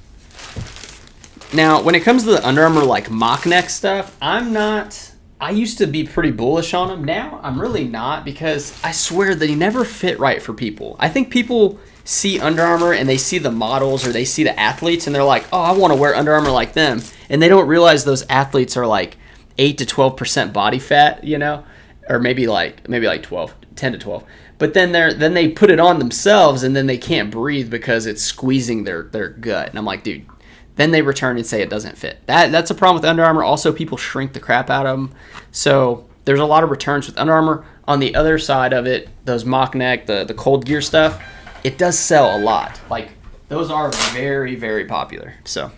Now, when it comes to the Under Armour like mock neck stuff, I used to be pretty bullish on them. Now, I'm really not, because I swear they never fit right for people. I think people see Under Armour and they see the models or they see the athletes and they're like, oh, I want to wear Under Armour like them. And they don't realize those athletes are like 8 to 12% body fat, you know? Or maybe like 12, 10 to 12. But then they put it on themselves, and then they can't breathe because it's squeezing their gut. And I'm like, dude, then they return and say it doesn't fit. That's a problem with Under Armour. Also, people shrink the crap out of them. So there's a lot of returns with Under Armour. On the other side of it, those mock neck, the cold gear stuff, it does sell a lot. Like, those are very, very popular. So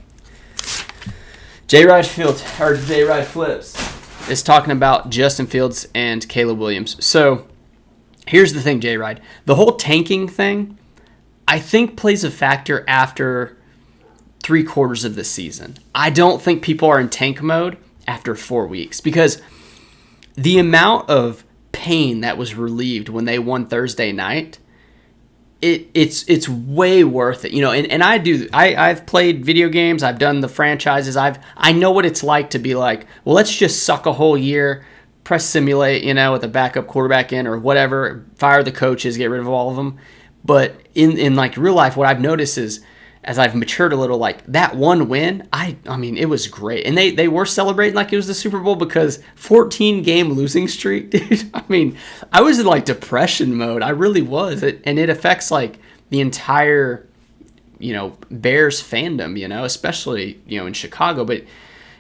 J-Ride Flips is talking about Justin Fields and Caleb Williams. So here's the thing, J-Ride. The whole tanking thing, I think, plays a factor after 3/4 of the season. I don't think people are in tank mode after 4 weeks, because the amount of pain that was relieved when they won Thursday night, it's way worth it, you know. And I've played video games, I've done the franchises, I know what it's like to be like, well, let's just suck a whole year, press simulate, you know, with a backup quarterback in or whatever, fire the coaches, get rid of all of them. But in like real life, what I've noticed is, as I've matured a little, like that one win, I mean, it was great. And they were celebrating like it was the Super Bowl, because 14-game losing streak, dude. I mean, I was in like depression mode. I really was. And it affects like the entire, you know, Bears fandom, you know, especially, you know, in Chicago. But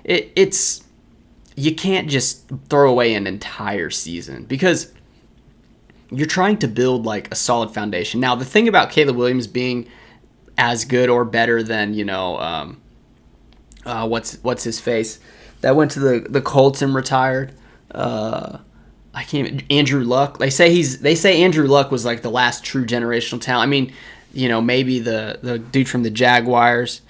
it's you can't just throw away an entire season, because you're trying to build like a solid foundation. Now, the thing about Caleb Williams being as good or better than, you know, what's his face that went to the Colts and retired. Andrew Luck. They say Andrew Luck was like the last true generational talent. I mean, you know, maybe the dude from the Jaguars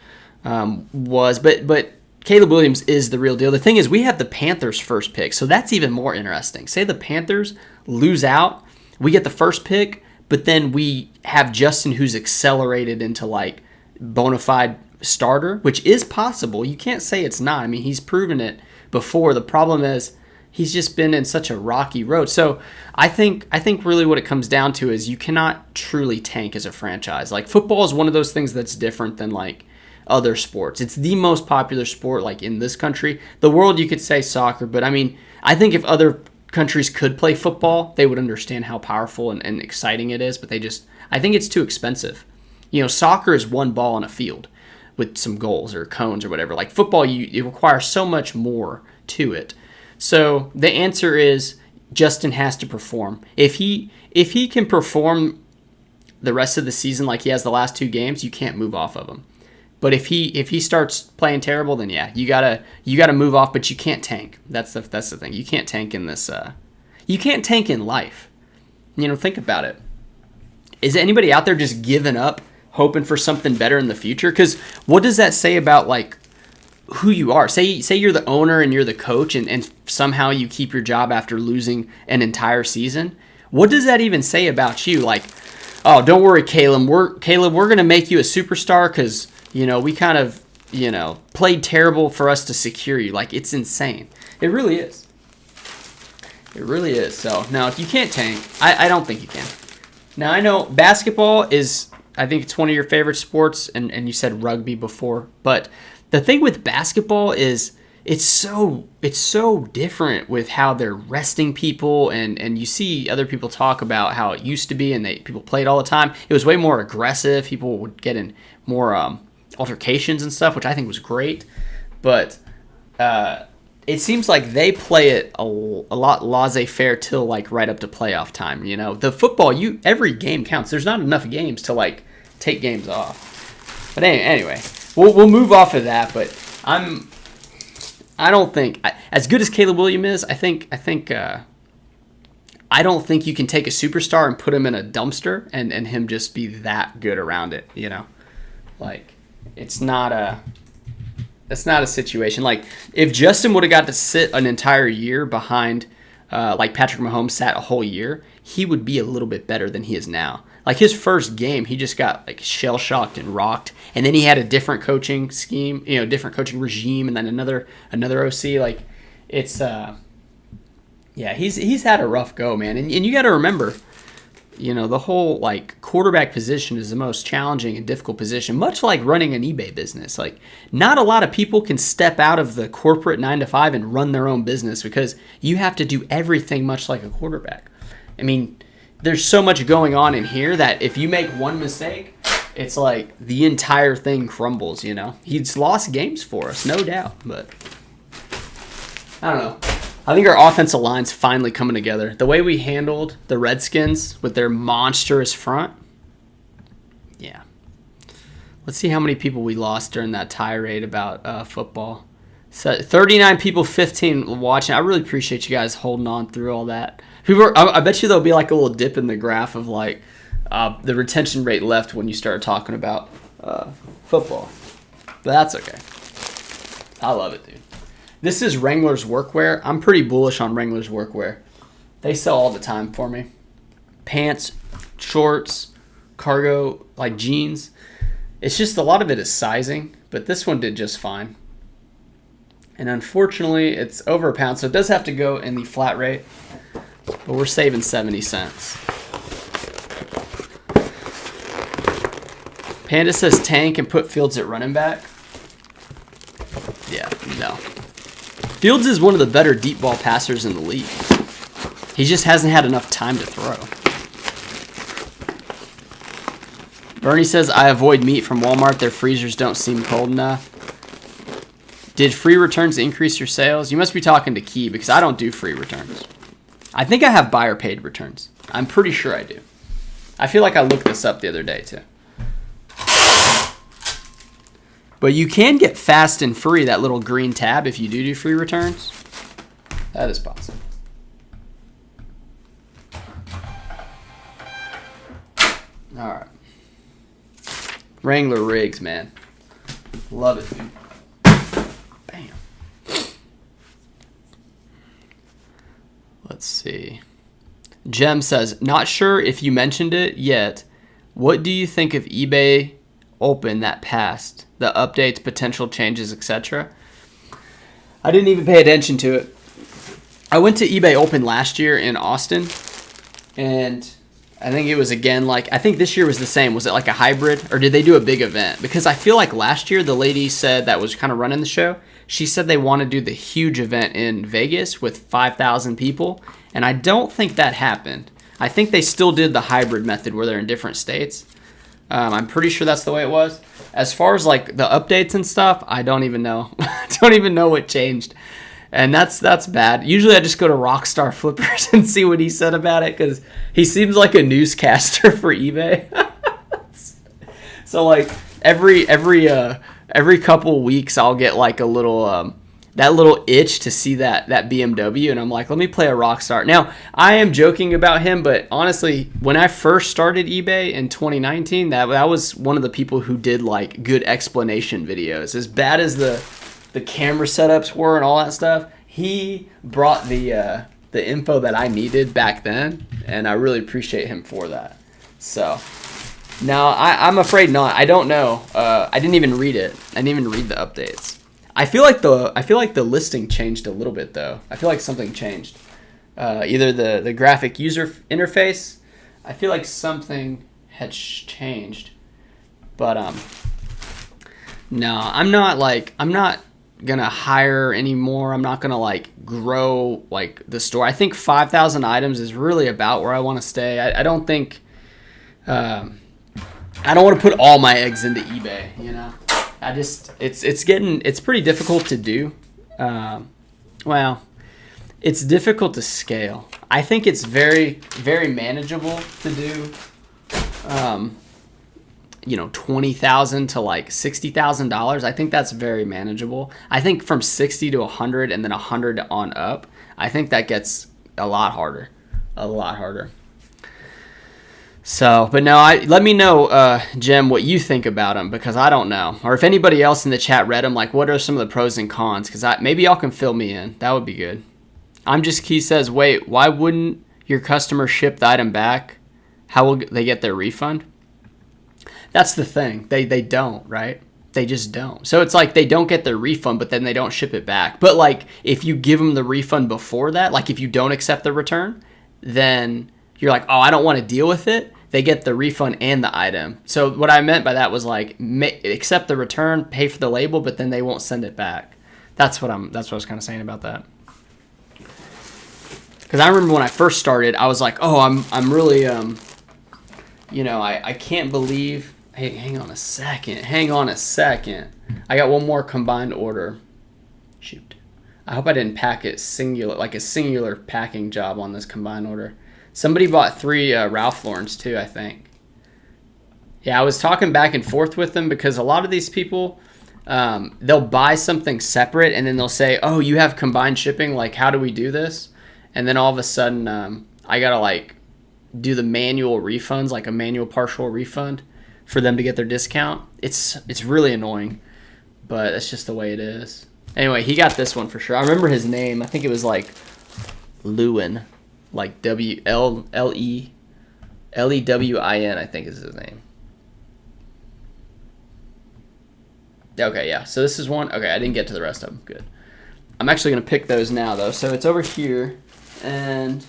was, but Caleb Williams is the real deal. The thing is, we have the Panthers' first pick, so that's even more interesting. Say the Panthers lose out, we get the first pick, but then we have Justin, who's accelerated into like bona fide starter, which is possible. You can't say it's not. I mean, he's proven it before. The problem is he's just been in such a rocky road. So I think really what it comes down to is you cannot truly tank as a franchise. Like, football is one of those things that's different than like other sports. It's the most popular sport, like, in this country. The world, you could say soccer, but I mean, I think if other countries could play football, they would understand how powerful and exciting it is, but I think it's too expensive. Soccer is one ball on a field with some goals or cones or whatever. Like football, it requires so much more to it. So the answer is Justin has to perform. If he can perform the rest of the season like he has the last 2 games, you can't move off of him. But if he starts playing terrible, then yeah, you gotta move off. But you can't tank. That's the thing. You can't tank in this. You can't tank in life. Think about it. Is anybody out there just giving up, hoping for something better in the future? Because what does that say about like who you are? Say you're the owner and you're the coach, and somehow you keep your job after losing an entire season. What does that even say about you? Like, oh, don't worry, Caleb. We're gonna make you a superstar because we kind of played terrible for us to secure you. Like, it's insane. It really is. It really is. So no, you can't tank. I don't think you can. Now I know basketball is. I think it's one of your favorite sports, and you said rugby before, but the thing with basketball is it's so different with how they're resting people, and you see other people talk about how it used to be, and people played all the time. It was way more aggressive. People would get in more altercations and stuff, which I think was great. But it seems like they play it a lot laissez-faire till like right up to playoff time. The football, every game counts. There's not enough games to like take games off. But anyway, we'll move off of that. But I don't think as good as Caleb Williams is. I don't think you can take a superstar and put him in a dumpster and him just be that good around it. Like that's not a situation. Like if Justin would have got to sit an entire year behind, like Patrick Mahomes sat a whole year, he would be a little bit better than he is now. Like his first game, he just got like shell shocked and rocked, and then he had a different coaching scheme, different coaching regime, and then another OC. Like it's he's had a rough go, man. And you got to remember, the whole like quarterback position is the most challenging and difficult position, much like running an eBay business. Like not a lot of people can step out of the corporate 9-to-5 and run their own business because you have to do everything much like a quarterback. I mean, there's so much going on in here that if you make one mistake, it's like the entire thing crumbles, He's lost games for us, no doubt, but I don't know. I think our offensive line's finally coming together. The way we handled the Redskins with their monstrous front, yeah. Let's see how many people we lost during that tirade about football. So 39 people, 15 watching. I really appreciate you guys holding on through all that. I bet you there'll be like a little dip in the graph of like the retention rate left when you start talking about football. But that's okay. I love it, dude. This is Wrangler's workwear. I'm pretty bullish on Wrangler's workwear. They sell all the time for me. Pants, shorts, cargo, like jeans. It's just a lot of it is sizing, but this one did just fine. And unfortunately, it's over £1, so it does have to go in the flat rate. But we're saving 70 cents. Panda says tank and put Fields at running back. Yeah, no. Fields is one of the better deep ball passers in the league. He just hasn't had enough time to throw. Bernie says, I avoid meat from Walmart. Their freezers don't seem cold enough. Did free returns increase your sales? You must be talking to Key because I don't do free returns. I think I have buyer paid returns. I'm pretty sure I do. I feel like I looked this up the other day too. But you can get fast and free, that little green tab, if you do free returns. That is possible. All right. Wrangler rigs, man. Love it, dude. Bam. Let's see. Jem says, not sure if you mentioned it yet. What do you think of eBay Open that passed? The updates, potential changes, etc. I didn't even pay attention to it. I went to eBay Open last year in Austin, and I think it was again like, I think this year was the same. Was it like a hybrid, or did they do a big event? Because I feel like last year the lady said that was kind of running the show, she said they want to do the huge event in Vegas with 5,000 people, and I don't think that happened. I think they still did the hybrid method where they're in different states. I'm pretty sure that's the way it was. As far as like the updates and stuff, I don't even know. I don't even know what changed. And that's bad. Usually I just go to Rockstar Flippers and see what he said about it, because he seems like a newscaster for eBay. So like every couple weeks I'll get like a little that little itch to see that BMW, and I'm like, let me play a Rockstar. Now, I am joking about him, but honestly, when I first started eBay in 2019, that was one of the people who did like good explanation videos. As bad as the camera setups were and all that stuff, he brought the info that I needed back then, and I really appreciate him for that. So now I'm afraid not. I don't know. I didn't even read it. I didn't even read the updates. I feel like the listing changed a little bit though. I feel like something changed. Either the graphic user interface. I feel like something had changed. But no, I'm not gonna hire anymore. I'm not gonna like grow like the store. I think 5,000 items is really about where I want to stay. I don't think I don't want to put all my eggs into eBay, you know. It's pretty difficult to do. Well, it's difficult to scale. I think it's very, very manageable to do. $20,000 to like $60,000. I think that's very manageable. I think from 60 to 100 and then 100 on up, I think that gets a lot harder. So, but no, let me know, Jim, what you think about them, because I don't know. Or if anybody else in the chat read them, like what are some of the pros and cons? Because maybe y'all can fill me in. That would be good. He says, wait, why wouldn't your customer ship the item back? How will they get their refund? That's the thing. They don't, right? They just don't. So it's like they don't get their refund, but then they don't ship it back. But like if you give them the refund before that, like if you don't accept the return, then you're like, oh, I don't want to deal with it. They get the refund and the item. So what I meant by that was like accept the return, pay for the label, but then they won't send it back. That's what I was kind of saying about that. Because I remember when I first started, I was like, oh, I'm really I can't believe. Hey, hang on a second. I got one more combined order. Shoot. I hope I didn't pack it a singular packing job on this combined order. Somebody bought 3 Ralph Laurens too, I think. Yeah, I was talking back and forth with them because a lot of these people, they'll buy something separate and then they'll say, oh, you have combined shipping. Like, how do we do this? And then all of a sudden, I got to like do the manual refunds, like a manual partial refund for them to get their discount. It's really annoying, but that's just the way it is. Anyway, he got this one for sure. I remember his name. I think it was like Lewin. Like Lewin, I think is his name. Okay, yeah. So this is one. Okay, I didn't get to the rest of them. Good. I'm actually going to pick those now, though. So it's over here. And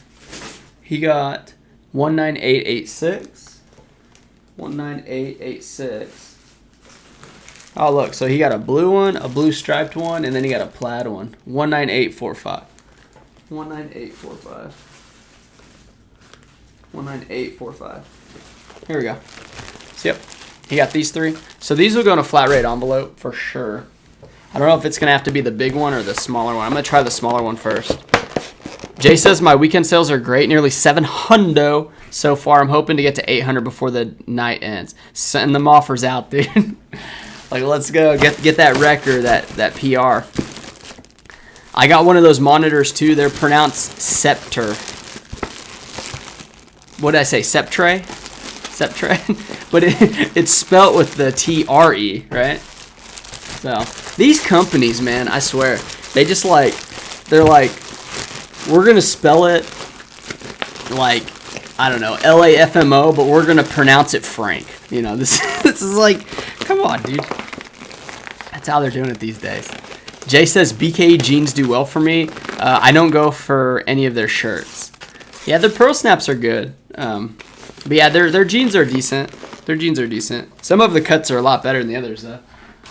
he got 19886. 19886. Oh, look. So he got a blue one, a blue striped one, and then he got a plaid one. 19845. 19845. 19845. Here we go. So, yep. He got these 3. So these will go in a flat rate envelope for sure. I don't know if it's going to have to be the big one or the smaller one. I'm going to try the smaller one first. Jay says, my weekend sales are great. Nearly 700 so far. I'm hoping to get to 800 before the night ends. Send them offers out, dude. Like, let's go. Get that record, that PR. I got one of those monitors, too. They're pronounced Scepter. What did I say? Sceptre? But it's spelt with the T-R-E, right? So, these companies, man, I swear, they're like, we're going to spell it like, I don't know, LAFMO, but we're going to pronounce it Frank. You know, this is like, come on, dude. That's how they're doing it these days. Jay says, BKE jeans do well for me. I don't go for any of their shirts. Yeah, their Pro Snaps are good. But yeah, their jeans are decent. Their jeans are decent. Some of the cuts are a lot better than the others, though.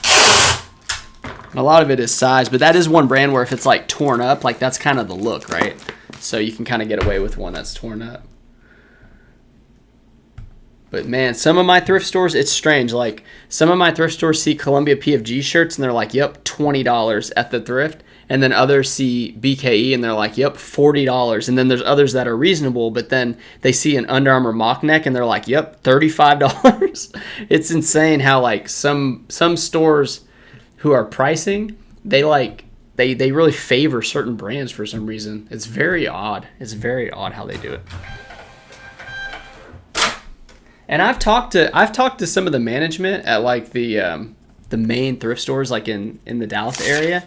And a lot of it is size, but that is one brand where if it's like torn up, like that's kind of the look, right? So you can kind of get away with one that's torn up. But man, some of my thrift stores, it's strange. Like some of my thrift stores see Columbia PFG shirts and they're like, yep, $20 at the thrift. And then others see BKE and they're like, yep, $40. And then there's others that are reasonable, but then they see an Under Armour mock neck and they're like, yep, $35. It's insane how like some stores who are pricing, they really favor certain brands for some reason. It's very odd. It's very odd how they do it. And I've talked to some of the management at like the main thrift stores like in the Dallas area.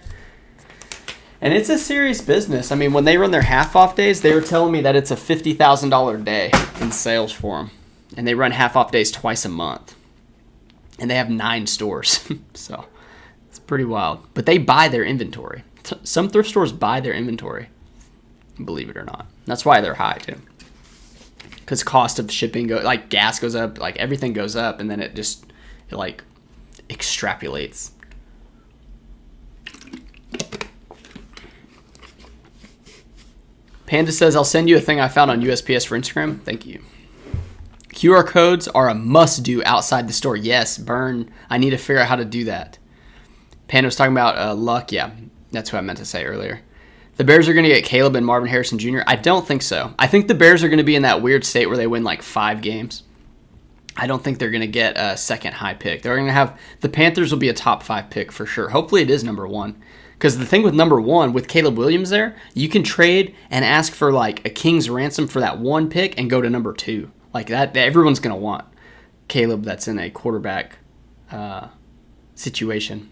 And it's a serious business. I mean, when they run their half off days, they were telling me that it's a $50,000 day in sales for them. And they run half off days twice a month. And they have 9 stores. So it's pretty wild. But they buy their inventory. Some thrift stores buy their inventory, believe it or not. That's why they're high too. Because cost of shipping like gas goes up, like everything goes up, and then it like extrapolates. Panda says, I'll send you a thing I found on USPS for Instagram. Thank you. QR codes are a must-do outside the store. Yes, burn. I need to figure out how to do that. Panda was talking about luck. Yeah, that's what I meant to say earlier. The Bears are going to get Caleb and Marvin Harrison Jr. I don't think so. I think the Bears are going to be in that weird state where they win like 5 games. I don't think they're going to get a second high pick. They're going to have the Panthers will be a top 5 pick for sure. Hopefully it is number 1. Because the thing with number 1, with Caleb Williams there, you can trade and ask for like a king's ransom for that 1 pick and go to number 2. Like that, everyone's going to want Caleb that's in a quarterback situation.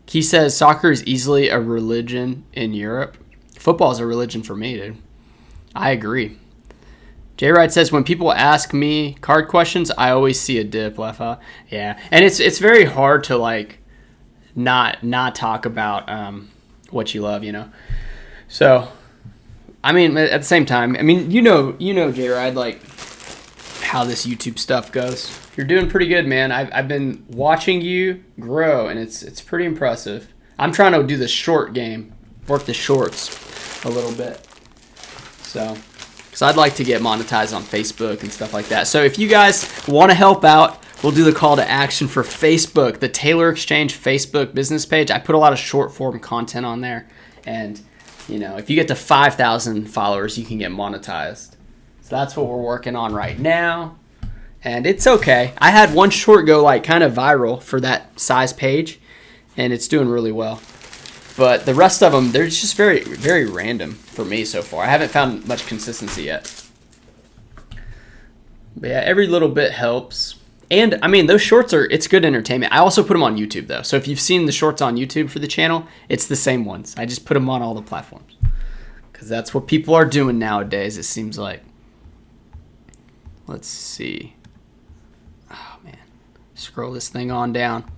He says soccer is easily a religion in Europe. Football is a religion for me, dude. I agree. J Ride says when people ask me card questions, I always see a dip. Laugh out. Yeah, and it's very hard to like not talk about what you love, you know. So, I mean, at the same time, I mean, you know, J Ride, like how this YouTube stuff goes. You're doing pretty good, man. I've been watching you grow, and it's pretty impressive. I'm trying to do the short game, work the shorts a little bit. So, because I'd like to get monetized on Facebook and stuff like that. So if you guys want to help out, we'll do the call to action for Facebook, the Taylor Exchange Facebook business page. I put a lot of short form content on there, and you know, if you get to 5,000 followers, you can get monetized. So that's what we're working on right now. And it's okay. I had one short go like kind of viral for that size page, and it's doing really well. But the rest of them, they're just very, very random for me so far. I haven't found much consistency yet. But yeah, every little bit helps. And I mean, those shorts it's good entertainment. I also put them on YouTube though. So if you've seen the shorts on YouTube for the channel, it's the same ones. I just put them on all the platforms. Because that's what people are doing nowadays, it seems like. Let's see. Oh, man. Scroll this thing on down.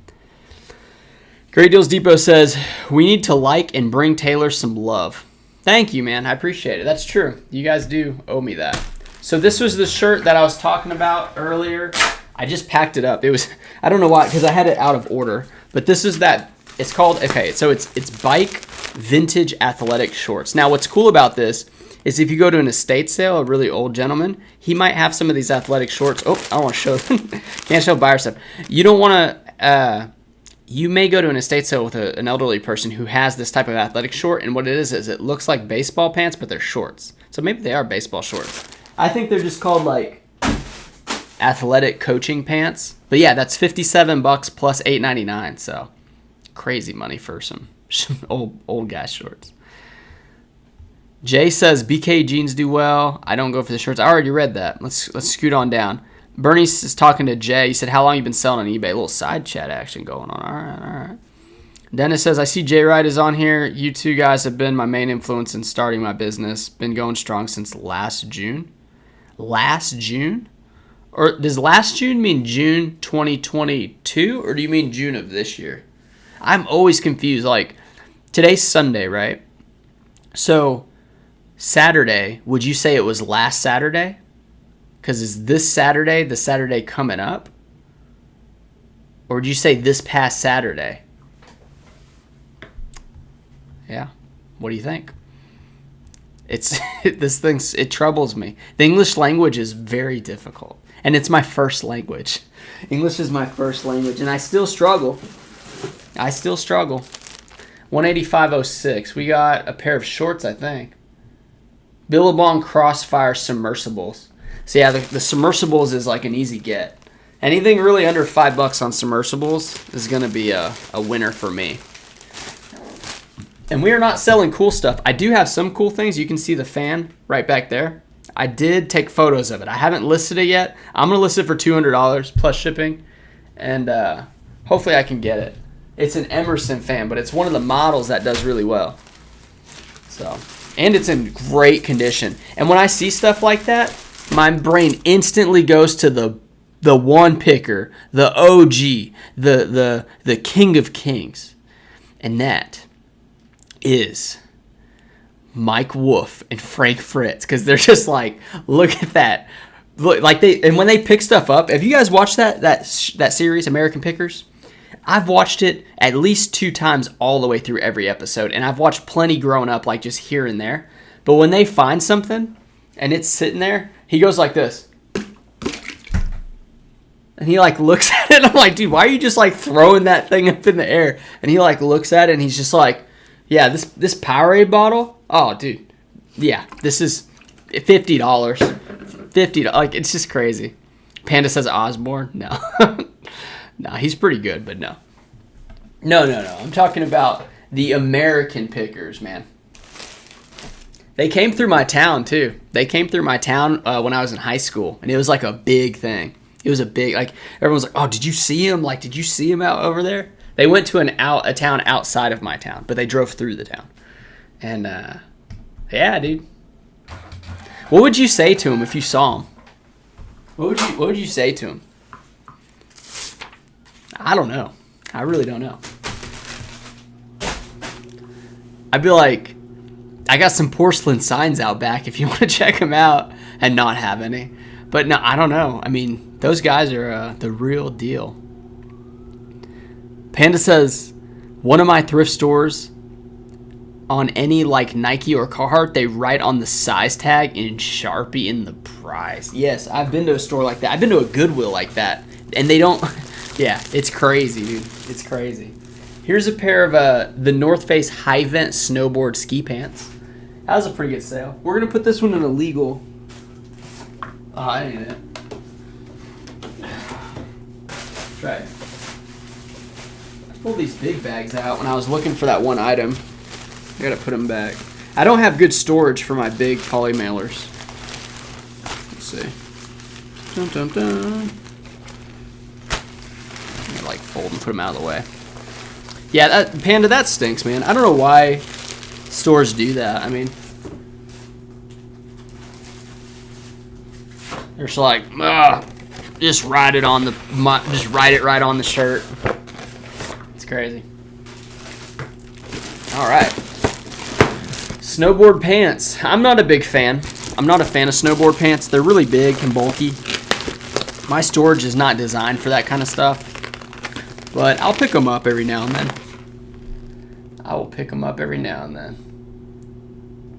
Great Deals Depot says, we need to like and bring Taylor some love. Thank you, man. I appreciate it. That's true. You guys do owe me that. So this was the shirt that I was talking about earlier. I just packed it up. It was, I don't know why, because I had it out of order. But this is that, it's called, okay, so it's Bike Vintage Athletic Shorts. Now, what's cool about this is if you go to an estate sale, a really old gentleman, he might have some of these athletic shorts. Oh, I don't want to show them. Can't show buyer stuff. You don't want to, you may go to an estate sale with an elderly person who has this type of athletic short, and what it is it looks like baseball pants, but they're shorts. So maybe they are baseball shorts. I think they're just called like athletic coaching pants. But yeah, that's $57 plus $8.99. So crazy money for some old guy shorts. Jay says BK jeans do well. I don't go for the shirts. I already read that. Let's scoot on down. Bernie is talking to Jay. He said, how long you been selling on eBay? A little side chat action going on. All right. Dennis says, I see J Ride is on here. You two guys have been my main influence in starting my business. Been going strong since last June. Last June? Or does last June mean June 2022? Or do you mean June of this year? I'm always confused. Like, today's Sunday, right? So Saturday, would you say it was last Saturday? Because is this Saturday the Saturday coming up? Or would you say this past Saturday? Yeah. What do you think? It troubles me. The English language is very difficult. And it's my first language. English is my first language. And I still struggle. 185.06. We got a pair of shorts, I think. Billabong Crossfire submersibles. So yeah, the submersibles is like an easy get. Anything really under $5 on submersibles is going to be a winner for me. And we are not selling cool stuff. I do have some cool things. You can see the fan right back there. I did take photos of it. I haven't listed it yet. I'm going to list it for $200 plus shipping. And hopefully I can get it. It's an Emerson fan, but it's one of the models that does really well. So, and it's in great condition. And when I see stuff like that, my brain instantly goes to the one picker, the OG, the king of kings. And that is Mike Wolf and Frank Fritz, because they're just like, look at that. Look, like and when they pick stuff up, have you guys watched that series, American Pickers? I've watched it at least 2 times all the way through every episode, and I've watched plenty growing up, like just here and there. But when they find something and it's sitting there, he goes like this. And he like looks at it, and I'm like, dude, why are you just like throwing that thing up in the air? And he like looks at it, and he's just like, yeah, this Powerade bottle, oh, dude, yeah, this is $50. $50, like, it's just crazy. Panda says Osborne, no. No, he's pretty good, but no. No. I'm talking about the American Pickers, man. They came through my town, too. They came through my town when I was in high school, and it was like a big thing. It was a big, like, everyone's like, oh, did you see him? Like, did you see him out over there? They went to a town outside of my town, but they drove through the town. And, yeah, dude. What would you say to him if you saw him? What would you say to him? I don't know. I really don't know. I'd be like, I got some porcelain signs out back if you want to check them out, and not have any. But no, I don't know. I mean, those guys are the real deal. Panda says, one of my thrift stores, on any like Nike or Carhartt, they write on the size tag in Sharpie in the price. Yes, I've been to a store like that. I've been to a Goodwill like that, and they don't. Yeah, it's crazy, dude. It's crazy. Here's a pair of the North Face High Vent Snowboard Ski Pants. That was a pretty good sale. We're going to put this one in a legal. Oh, I need it. Try it. I pulled these big bags out when I was looking for that one item. I got to put them back. I don't have good storage for my big poly mailers. Let's see. Dun, dun, dun. Like fold and put them out of the way. Yeah, Panda, that stinks, man. I don't know why stores do that. I mean, they're just like, just write it right on the shirt. It's crazy. All right, snowboard pants. I'm not a big fan. I'm not a fan of snowboard pants. They're really big and bulky. My storage is not designed for that kind of stuff. But I'll pick them up every now and then. I will pick them up every now and then.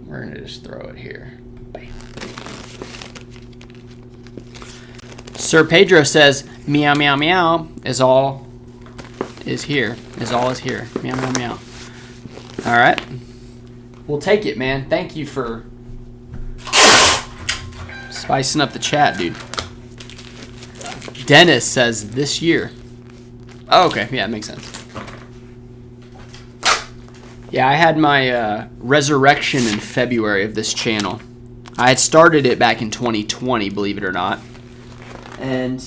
We're going to just throw it here. Bam. Sir Pedro says, meow, meow, meow is all is here. Meow, meow, meow. All right. We'll take it, man. Thank you for spicing up the chat, dude. Dennis says, this year. Oh, okay. Yeah, it makes sense. Yeah, I had my resurrection in February of this channel. I had started it back in 2020, believe it or not. And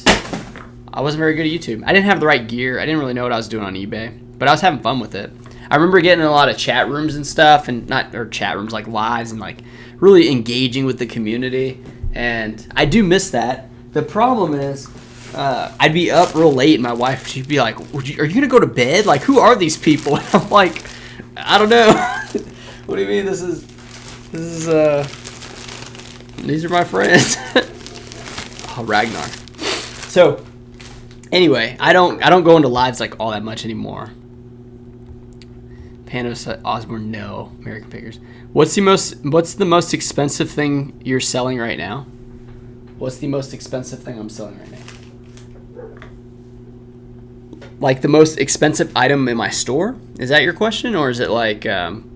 I wasn't very good at YouTube. I didn't have the right gear. I didn't really know what I was doing on eBay. But I was having fun with it. I remember getting in a lot of chat rooms and stuff. Or chat rooms, like lives, and like really engaging with the community. And I do miss that. The problem is, I'd be up real late, and my wife, she'd be like, are you going to go to bed? Like, who are these people? And I'm like, I don't know. What do you mean? These are my friends. Ragnar. So anyway, I don't go into lives like all that much anymore. Panos Osborne, no. American Pickers. What's the most expensive thing you're selling right now? What's the most expensive thing I'm selling right now? Like the most expensive item in my store? Is that your question? Or is it like,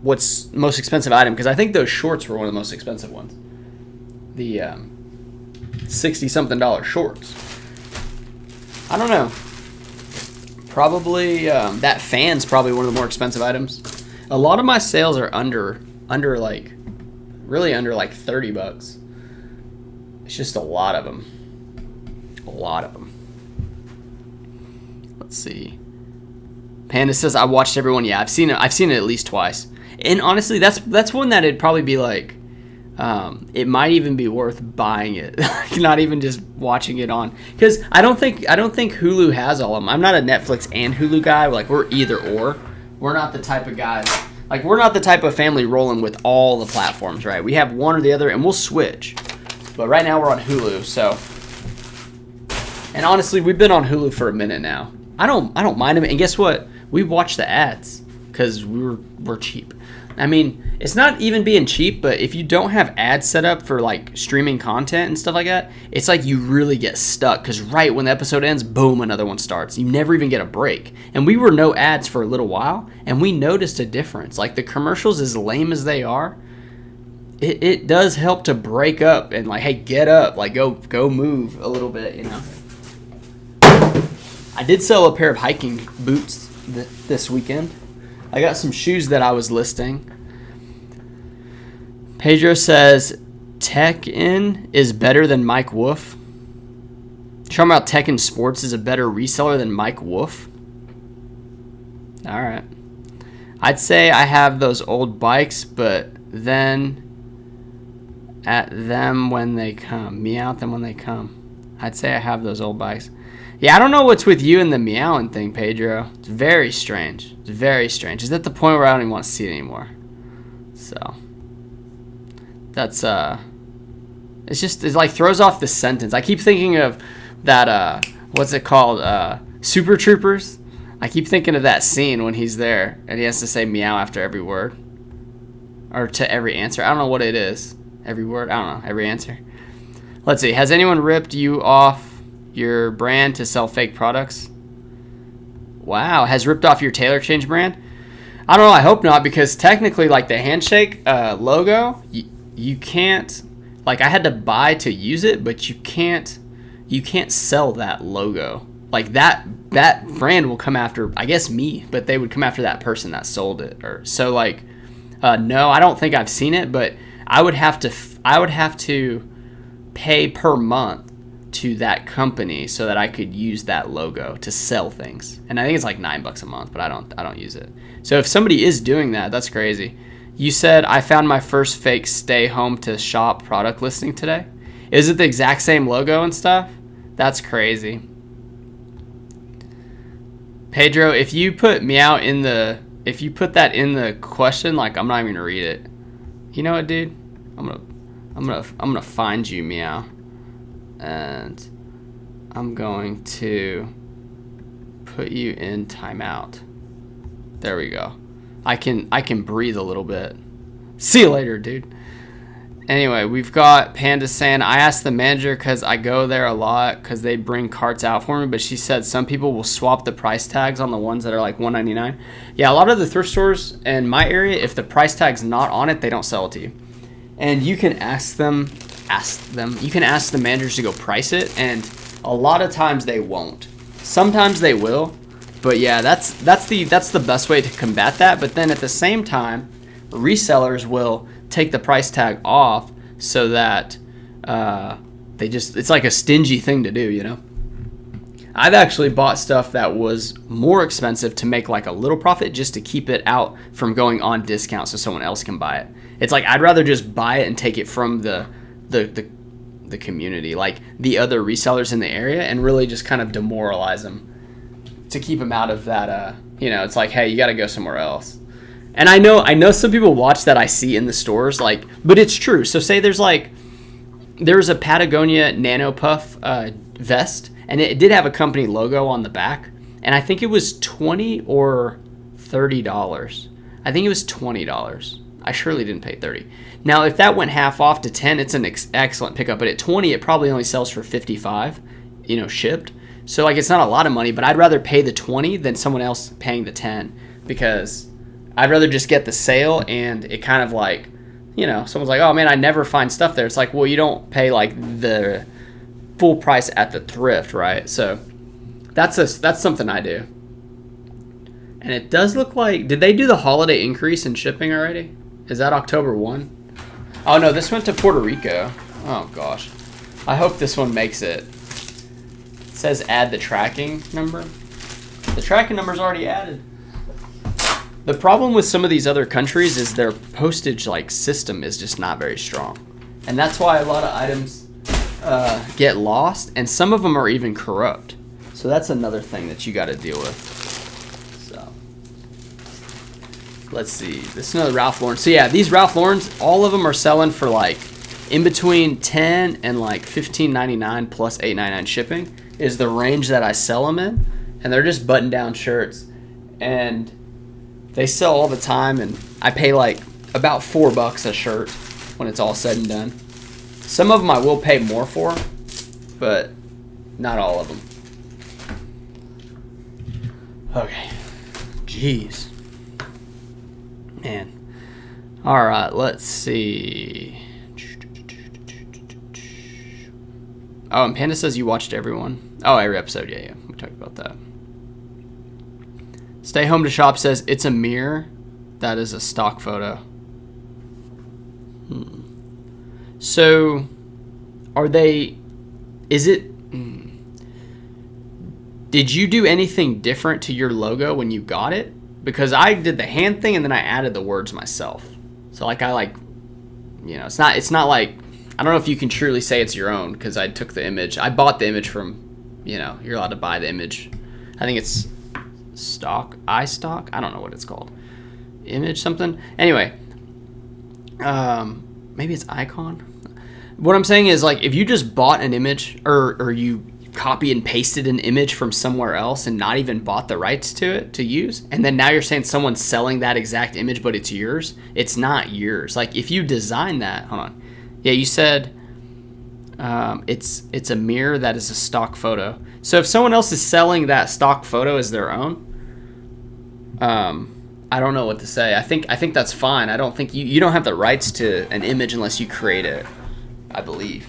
what's the most expensive item? Because I think those shorts were one of the most expensive ones. The $60-something shorts. I don't know. Probably, that fan's probably one of the more expensive items. A lot of my sales are under like, really under like $30. It's just a lot of them. A lot of them. Let's see. Panda says I watched everyone. Yeah, I've seen it at least twice. And honestly, that's one that it'd probably be like, it might even be worth buying it, not even just watching it on. Because I don't think Hulu has all of them. I'm not a Netflix and Hulu guy. Like we're either or. We're not the type of guys. Like we're not the type of family rolling with all the platforms, right? We have one or the other, and we'll switch. But right now we're on Hulu, so. And honestly, we've been on Hulu for a minute now. I don't mind them. And guess what? We watch the ads because we're cheap. I mean, it's not even being cheap, but if you don't have ads set up for like streaming content and stuff like that, it's like you really get stuck because right when the episode ends, boom, another one starts. You never even get a break. And we were no ads for a little while, and we noticed a difference. Like the commercials, as lame as they are, it does help to break up and like, hey, get up, like go move a little bit, you know. I did sell a pair of hiking boots this weekend. I got some shoes that I was listing. Pedro says Tekken is better than Mike Wolf. Talking about Tekken Sports is a better reseller than Mike Wolf. All right. I'd say I have those old bikes, but then at them when they come. Meow at them when they come. I'd say I have those old bikes. Yeah, I don't know what's with you and the meowing thing, Pedro. It's very strange. It's very strange. It's at the point where I don't even want to see it anymore. So that's it like throws off the sentence. I keep thinking of that what's it called? Super Troopers. I keep thinking of that scene when he's there and he has to say meow after every word. Or to every answer. I don't know what it is. Every word? I don't know. Every answer. Let's see. Has anyone ripped you off your brand to sell fake products? Wow, has ripped off your Taylor Exchange brand? I don't know, I hope not, because technically like the handshake logo, you can't, like I had to buy to use it, but you can't sell that logo. Like that brand will come after, I guess, me, but they would come after that person that sold it. Or so like no, I don't think I've seen it, but I would have to pay per month to that company so that I could use that logo to sell things. And I think it's like $9 a month, but I don't use it. So if somebody is doing that, that's crazy. You said I found my first fake stay home to shop product listing today. Is it the exact same logo and stuff? That's crazy. Pedro, if you put meow if you put that in the question, like I'm not even gonna read it. You know what, dude? I'm gonna find you, meow. And I'm going to put you in timeout. There we go. I can breathe a little bit. See you later, dude. Anyway, we've got Panda saying, I asked the manager because I go there a lot because they bring carts out for me, but she said some people will swap the price tags on the ones that are like $1.99. Yeah, a lot of the thrift stores in my area, if the price tag's not on it, they don't sell it to you. And you can ask them. You can ask the managers to go price it, and a lot of times they won't. Sometimes they will, but yeah, that's the best way to combat that. But then at the same time, resellers will take the price tag off so that it's like a stingy thing to do, you know. I've actually bought stuff that was more expensive to make like a little profit just to keep it out from going on discount so someone else can buy it. It's like I'd rather just buy it and take it from the community, like the other resellers in the area, and really just kind of demoralize them to keep them out of that. It's like, hey, you got to go somewhere else. And I know some people watch that I see in the stores, like, but it's true. So say there's like There's a Patagonia Nano Puff vest, and it did have a company logo on the back, and I think it was $20 or $30. I think it was $20. I surely didn't pay $30. Now, if that went half off to $10, it's an excellent pickup, but at $20, it probably only sells for $55, shipped. So, like, it's not a lot of money, but I'd rather pay the $20 than someone else paying the $10, because I'd rather just get the sale, and it kind of like, someone's like, oh man, I never find stuff there. It's like, well, you don't pay like the full price at the thrift, right? So that's something I do. And it does look like, did they do the holiday increase in shipping already? Is that October 1? Oh no, this went to Puerto Rico. Oh gosh. I hope this one makes it. It says add the tracking number. The tracking number's already added. The problem with some of these other countries is their postage system is just not very strong. And that's why a lot of items get lost, and some of them are even corrupt. So that's another thing that you got to deal with. So let's see. This is another Ralph Lauren. So yeah, these Ralph Laurens, all of them are selling for in between $10 and $15.99 plus $8.99 shipping is the range that I sell them in. And they're just button-down shirts. And they sell all the time, and I pay about $4 a shirt when it's all said and done. Some of them I will pay more for, but not all of them. Okay. Jeez. Man. All right, let's see. Oh, and Panda says you watched everyone. Oh, every episode. Yeah. We talked about that. Stay Home to Shop says it's a mirror. That is a stock photo. So, did you do anything different to your logo when you got it? Because I did the hand thing and then I added the words myself. So it's not like, I don't know if you can truly say it's your own, because I took the image. I bought the image from, you're allowed to buy the image. I think it's iStock. I don't know what it's called. Image something. Anyway, maybe it's Icon. What I'm saying is, if you just bought an image or you copy and pasted an image from somewhere else and not even bought the rights to it to use, and then now you're saying someone's selling that exact image but it's yours, it's not yours. If you design that, hold on. Yeah, you said it's a mirror that is a stock photo. So if someone else is selling that stock photo as their own, I don't know what to say. I think that's fine. I don't think you don't have the rights to an image unless you create it, I believe.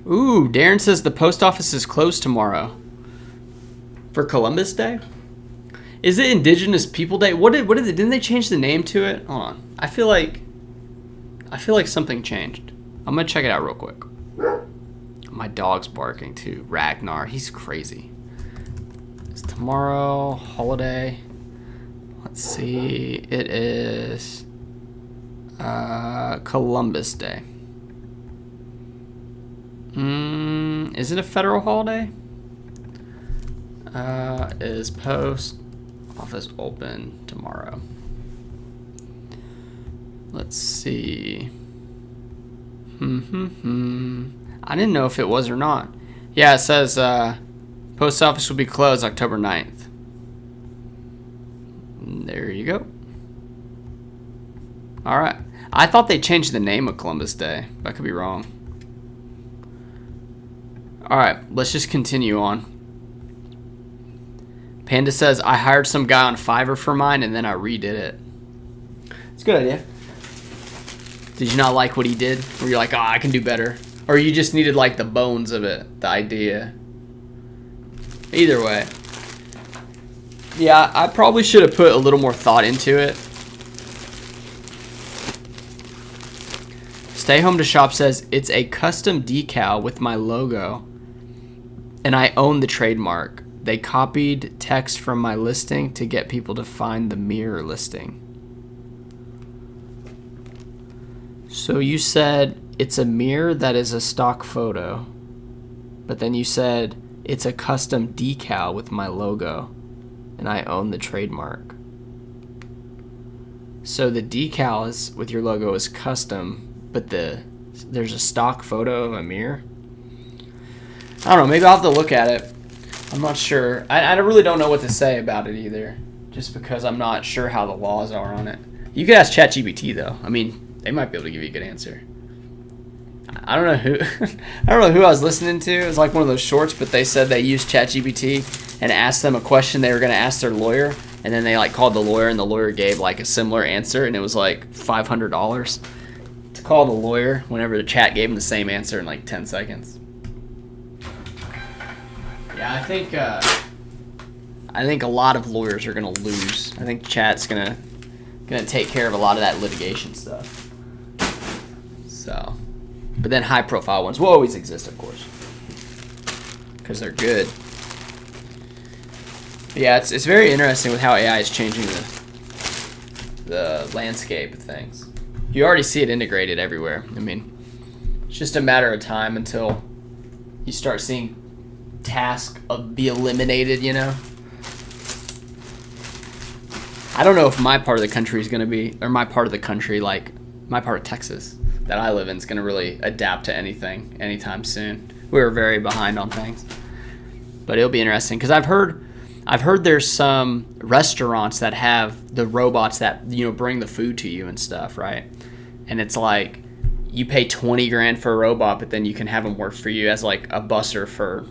Ooh, Darren says the post office is closed tomorrow for Columbus Day. Is it Indigenous People Day? Didn't they change the name to it? Hold on. I feel like something changed. I'm gonna check it out real quick. My dog's barking too. Ragnar, he's crazy. It's tomorrow, holiday. Let's see. It is Columbus Day. Is it a federal holiday? Is post office open tomorrow? Let's see. I didn't know if it was or not. Yeah, it says post office will be closed October 9th. There you go. All right. I thought they changed the name of Columbus Day. I could be wrong. All right, let's just continue on. Panda says, I hired some guy on Fiverr for mine and then I redid it. It's a good idea. Did you not like what he did? Or you're like, oh, I can do better? Or you just needed the bones of it, the idea? Either way. Yeah, I probably should have put a little more thought into it. Stay Home to Shop says, it's a custom decal with my logo and I own the trademark. They copied text from my listing to get people to find the mirror listing. So you said it's a mirror that is a stock photo, but then you said It's a custom decal with my logo, and I own the trademark. So the decal is with your logo is custom, but there's a stock photo of a mirror. I don't know. Maybe I'll have to look at it. I'm not sure. I really don't know what to say about it either, just because I'm not sure how the laws are on it. You could ask ChatGPT though. I mean, they might be able to give you a good answer. I don't know who I don't know who I was listening to. It was like one of those shorts, but they said they used ChatGPT and asked them a question they were going to ask their lawyer, and then they like called the lawyer, and the lawyer gave like a similar answer, and it was like $500 to call the lawyer whenever the chat gave them the same answer in like 10 seconds. Yeah, I think a lot of lawyers are going to lose. I think chat's going to take care of a lot of that litigation stuff. So, but then high profile ones will always exist, of course, because they're good. But yeah, it's very interesting with how AI is changing the landscape of things. You already see it integrated everywhere. I mean, it's just a matter of time until you start seeing tasks be eliminated, you know? I don't know if my part of the country is going to be, or my part of the country, like my part of Texas that I live in, is going to really adapt to anything anytime soon. We're very behind on things. But it'll be interesting because I've heard there's some restaurants that have the robots that, you know, bring the food to you and stuff, right? And it's like you pay 20 grand for a robot, but then you can have them work for you as like a busser for,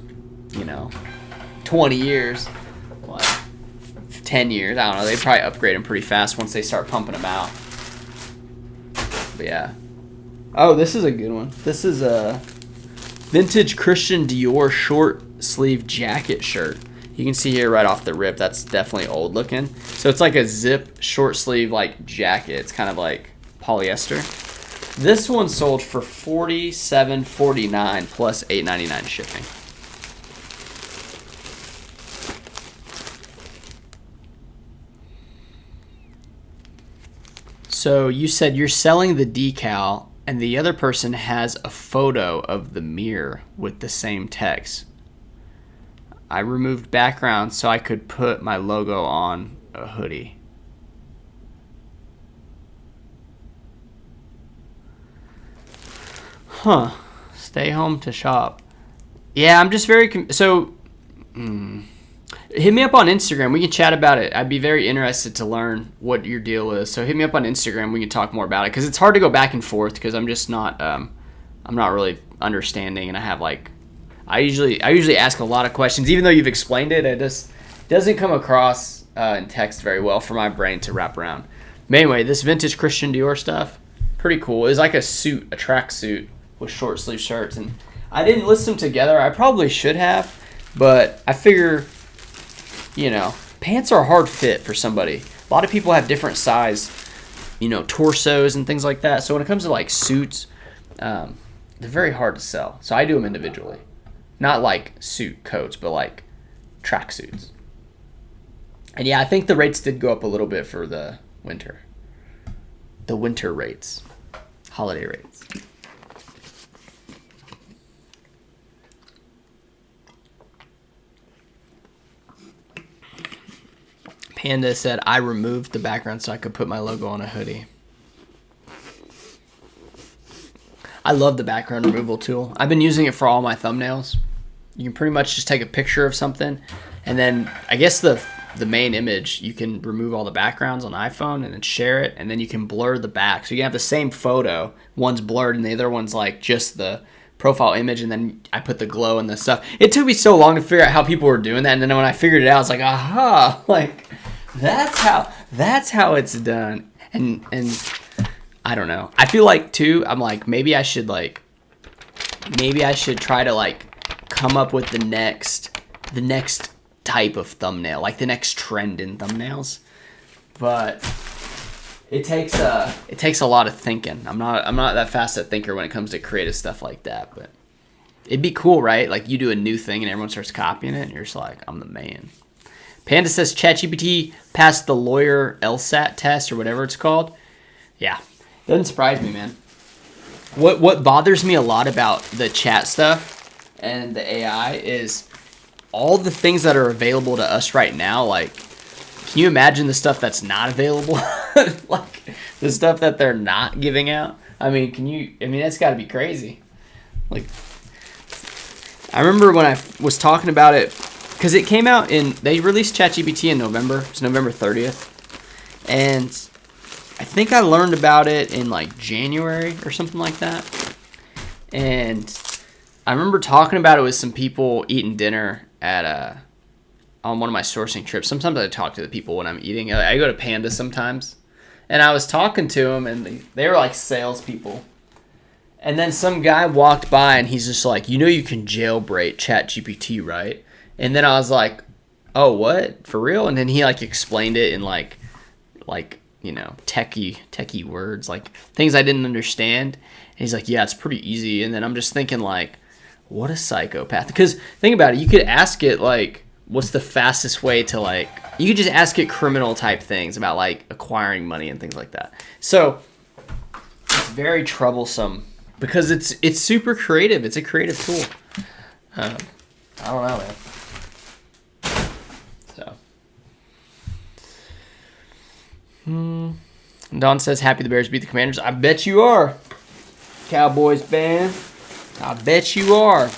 you know, 20 years, like 10 years. I don't know. They probably upgrade them pretty fast once they start pumping them out. But yeah. Oh, this is a good one. This is a vintage Christian Dior short sleeve jacket shirt. You can see here right off the rip, that's definitely old looking. So it's like a zip short sleeve like jacket. It's kind of like polyester. This one sold for $47.49 plus $8.99 shipping. So you said you're selling the decal and the other person has a photo of the mirror with the same text. I removed background so I could put my logo on a hoodie. Huh. Stay home to shop. Yeah, I'm just very... Hit me up on Instagram. We can chat about it. I'd be very interested to learn what your deal is. So hit me up on Instagram. We can talk more about it because it's hard to go back and forth because I'm just not... I'm not really understanding, and I have like... I usually ask a lot of questions. Even though you've explained it, it just doesn't come across in text very well for my brain to wrap around. But anyway, this vintage Christian Dior stuff, pretty cool. It's like a suit, a track suit with short sleeve shirts. And I didn't list them together. I probably should have, but I figure, you know, pants are a hard fit for somebody. A lot of people have different size, you know, torsos and things like that. So when it comes to like suits, they're very hard to sell. So I do them individually. Not like suit coats, but like track suits. And yeah, I think the rates did go up a little bit for the winter. The winter rates. Holiday rates. Panda said, I removed the background so I could put my logo on a hoodie. I love the background removal tool. I've been using it for all my thumbnails. You can pretty much just take a picture of something, and then I guess the main image, you can remove all the backgrounds on iPhone and then share it, and then you can blur the back. So you can have the same photo. One's blurred and the other one's like just the profile image, and then I put the glow and the stuff. It took me so long to figure out how people were doing that, and then when I figured it out, I was like, aha, like that's how it's done. And I don't know. I feel like too, I'm like, maybe I should try to like come up with the next type of thumbnail, like the next trend in thumbnails. But it takes a lot of thinking. I'm not that fast a thinker when it comes to creative stuff like that, but it'd be cool, right? Like you do a new thing and everyone starts copying it and you're just like, I'm the man. Panda says ChatGPT passed the lawyer LSAT test or whatever it's called. Yeah. Doesn't surprise me, man. What bothers me a lot about the chat stuff and the AI is all the things that are available to us right now, like, can you imagine the stuff that's not available? Like, the stuff that they're not giving out? I mean, that's got to be crazy. Like, I remember when I was talking about it, because it came out they released ChatGPT in November. It was November 30th. And I think I learned about it in like January or something like that. And I remember talking about it with some people eating dinner on one of my sourcing trips. Sometimes I talk to the people when I'm eating. I go to Panda sometimes. And I was talking to them, and they were like salespeople. And then some guy walked by, and he's just like, you can jailbreak ChatGPT, right? And then I was like, oh, what? For real? And then he like explained it in like techie words, like things I didn't understand. And he's like, yeah, it's pretty easy. And then I'm just thinking like, what a psychopath. Because think about it, you could ask it like, what's the fastest way to like, you could just ask it criminal type things about like acquiring money and things like that. So it's very troublesome because it's super creative. It's a creative tool. I don't know, man. Don says, happy the Bears beat the Commanders. I bet you are, Cowboys fan. I bet you are.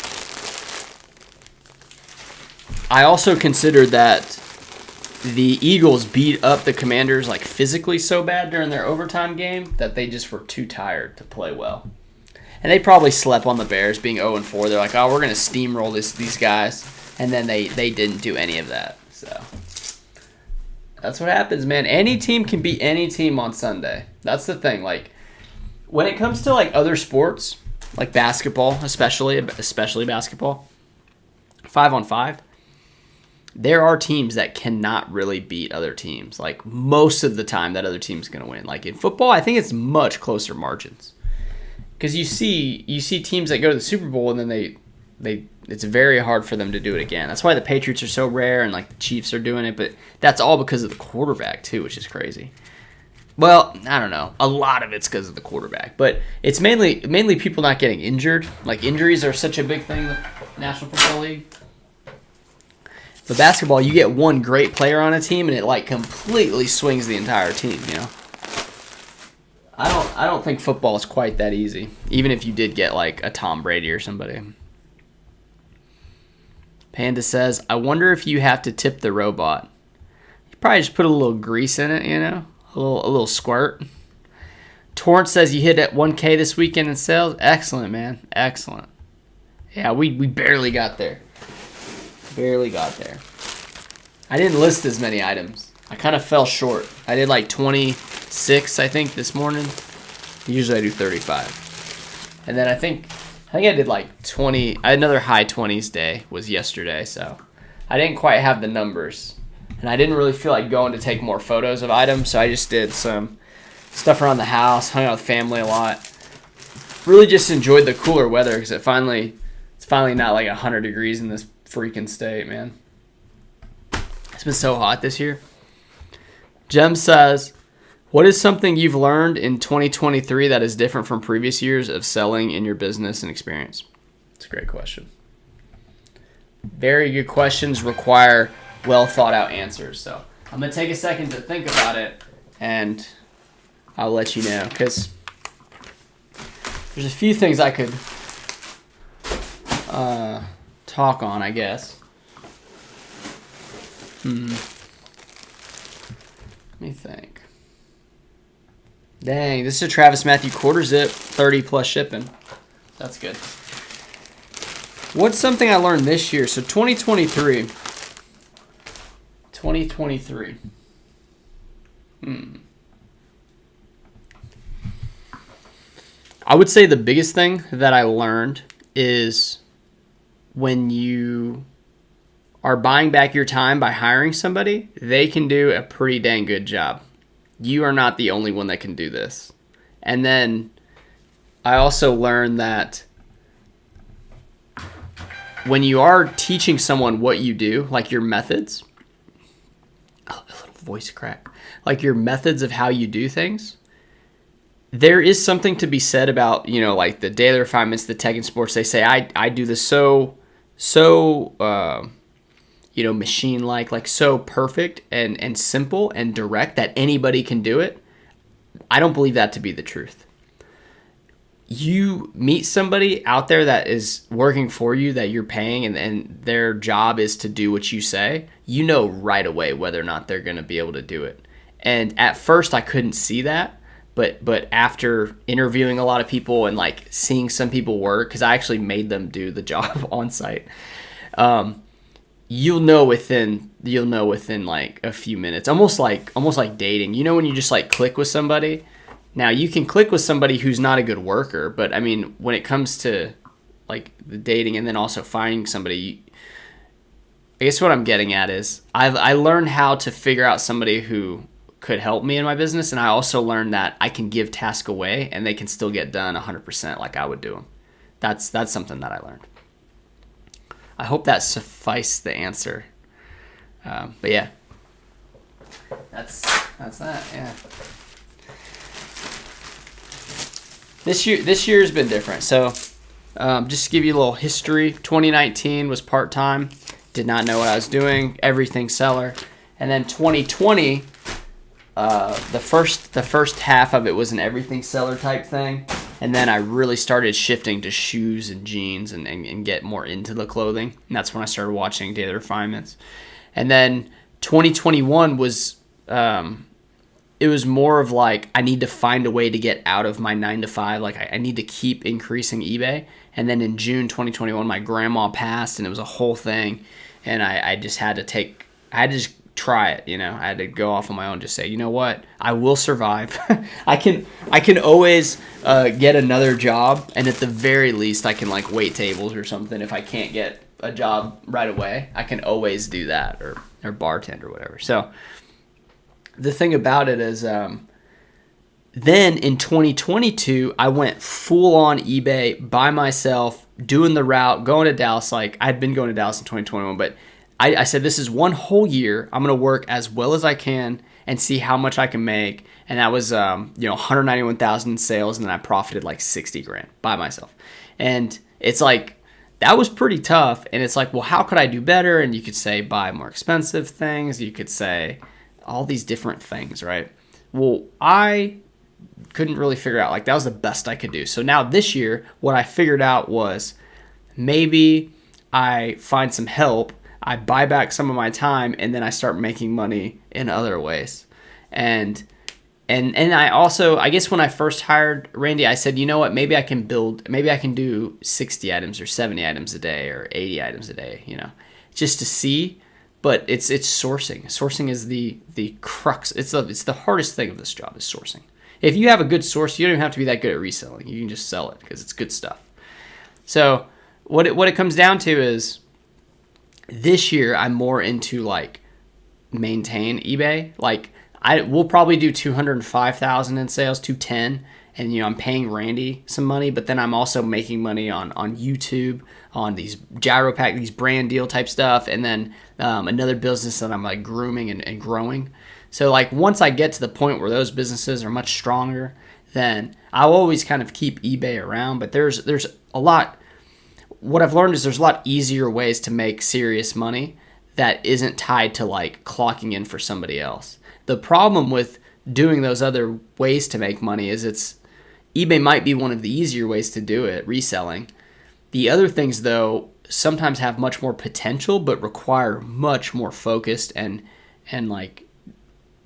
I also considered that the Eagles beat up the Commanders like physically so bad during their overtime game that they just were too tired to play well. And they probably slept on the Bears being 0-4. They're like, oh, we're going to steamroll these guys. And then they didn't do any of that. So that's what happens, man. Any team can beat any team on Sunday. That's the thing. Like, when it comes to like other sports, like basketball, especially basketball, 5-on-5, there are teams that cannot really beat other teams. Like, most of the time, that other team's going to win. Like in football, I think it's much closer margins. Because you see teams that go to the Super Bowl and then it's very hard for them to do it again. That's why the Patriots are so rare and like the Chiefs are doing it, but that's all because of the quarterback too, which is crazy. Well, I don't know. A lot of it's because of the quarterback, but it's mainly people not getting injured. Like, injuries are such a big thing in the National Football League. But basketball, you get one great player on a team and it like completely swings the entire team, you know? I don't think football is quite that easy, even if you did get like a Tom Brady or somebody. Panda says, I wonder if you have to tip the robot. You probably just put a little grease in it, you know? A little squirt. Torrance says you hit at 1K this weekend in sales. Excellent, man. Excellent. Yeah, we barely got there. Barely got there. I didn't list as many items. I kind of fell short. I did like 26, I think, this morning. Usually I do 35. And then I think I did like 20. Another high 20s day was yesterday, so I didn't quite have the numbers. And I didn't really feel like going to take more photos of items, so I just did some stuff around the house, hung out with family a lot. Really just enjoyed the cooler weather because it's finally not like 100 degrees in this freaking state, man. It's been so hot this year. Jem says, what is something you've learned in 2023 that is different from previous years of selling in your business and experience? It's a great question. Very good questions require well thought out answers. So I'm going to take a second to think about it and I'll let you know, because there's a few things I could talk on, I guess. Let me think. Dang, this is a Travis Matthew quarter zip, 30 plus shipping. That's good. What's something I learned this year? So 2023. I would say the biggest thing that I learned is when you are buying back your time by hiring somebody, they can do a pretty dang good job. You are not the only one that can do this. And then I also learned that when you are teaching someone what you do, like your methods, a little voice crack, like your methods of how you do things, there is something to be said about, you know, like the daily refinements, the tech and sports. They say, I do this so machine like so perfect and simple and direct that anybody can do it. I don't believe that to be the truth. You meet somebody out there that is working for you, that you're paying, and their job is to do what you say, you know right away whether or not they're going to be able to do it. And at first I couldn't see that, but after interviewing a lot of people and like seeing some people work, because I actually made them do the job on site, you'll know within like a few minutes, almost like dating. You know, when you just like click with somebody. Now, you can click with somebody who's not a good worker, but I mean, when it comes to like the dating and then also finding somebody, I guess what I'm getting at is I learned how to figure out somebody who could help me in my business, and I also learned that I can give tasks away and they can still get done 100% like I would do them. That's something that I learned. I hope that sufficed the answer. But yeah, that's that. Yeah. This year has been different. So just to give you a little history, 2019 was part-time. Did not know what I was doing. Everything seller. And then 2020, the first half of it was an everything seller type thing. And then I really started shifting to shoes and jeans and get more into the clothing. And that's when I started watching Daily Refinements. And then 2021 was... it was more of like, I need to find a way to get out of my 9 to 5. Like I need to keep increasing eBay. And then in June 2021, my grandma passed and it was a whole thing. And I just had to just try it. You know, I had to go off on my own, and just say, you know what, I will survive. I can always get another job. And at the very least, I can like wait tables or something. If I can't get a job right away, I can always do that, or bartend or whatever. So the thing about it is, then in 2022, I went full on eBay by myself, doing the route, going to Dallas. Like I'd been going to Dallas in 2021, but I said, this is one whole year. I'm going to work as well as I can and see how much I can make. And that was, 191,000 in sales. And then I profited like 60 grand by myself. And it's like, that was pretty tough. And it's like, well, how could I do better? And you could say, buy more expensive things. You could say all these different things, right? Well, I couldn't really figure out, like that was the best I could do. So now this year, what I figured out was maybe I find some help, I buy back some of my time, and then I start making money in other ways. And I also, I guess when I first hired Randy, I said, you know what, maybe I can do 60 items or 70 items a day or 80 items a day, just to see. But it's sourcing. Sourcing is the crux. It's the hardest thing of this job is sourcing. If you have a good source, you don't even have to be that good at reselling. You can just sell it because it's good stuff. So what it comes down to is, this year I'm more into like maintain eBay. Like we'll probably do 205,000 in sales, 210, and I'm paying Randy some money, but then I'm also making money on YouTube, on these Jiaropack, these brand deal type stuff, and then another business that I'm like grooming and growing. So like once I get to the point where those businesses are much stronger, then I'll always kind of keep eBay around. But there's a lot. What I've learned is there's a lot easier ways to make serious money that isn't tied to like clocking in for somebody else. The problem with doing those other ways to make money is eBay might be one of the easier ways to do it, reselling. The other things though sometimes have much more potential but require much more focused and like